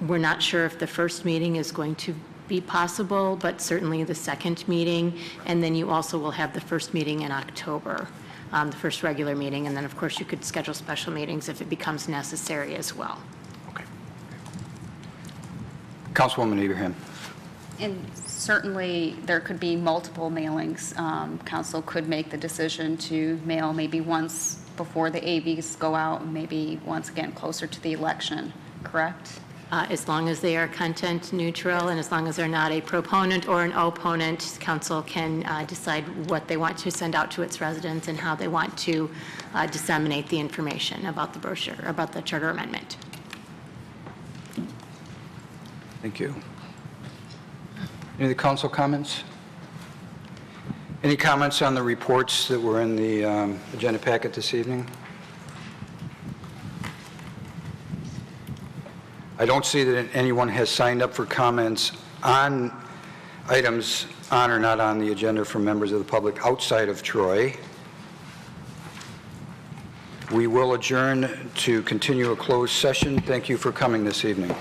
We're not sure if the first meeting is going to be possible, but certainly the second meeting, and then you also will have the first meeting in October, the first regular meeting, and then of course you could schedule special meetings if it becomes necessary as well. Okay. Councilwoman Abraham. And certainly, there could be multiple mailings. Council could make the decision to mail maybe once before the AVs go out, and maybe once again closer to the election, correct? As long as they are content neutral and as long as they're not a proponent or an opponent, council can decide what they want to send out to its residents and how they want to disseminate the information about the brochure, about the charter amendment. Thank you. Any other council comments? Any comments on the reports that were in the agenda packet this evening? I don't see that anyone has signed up for comments on items on or not on the agenda from members of the public outside of Troy. We will adjourn to continue a closed session. Thank you for coming this evening.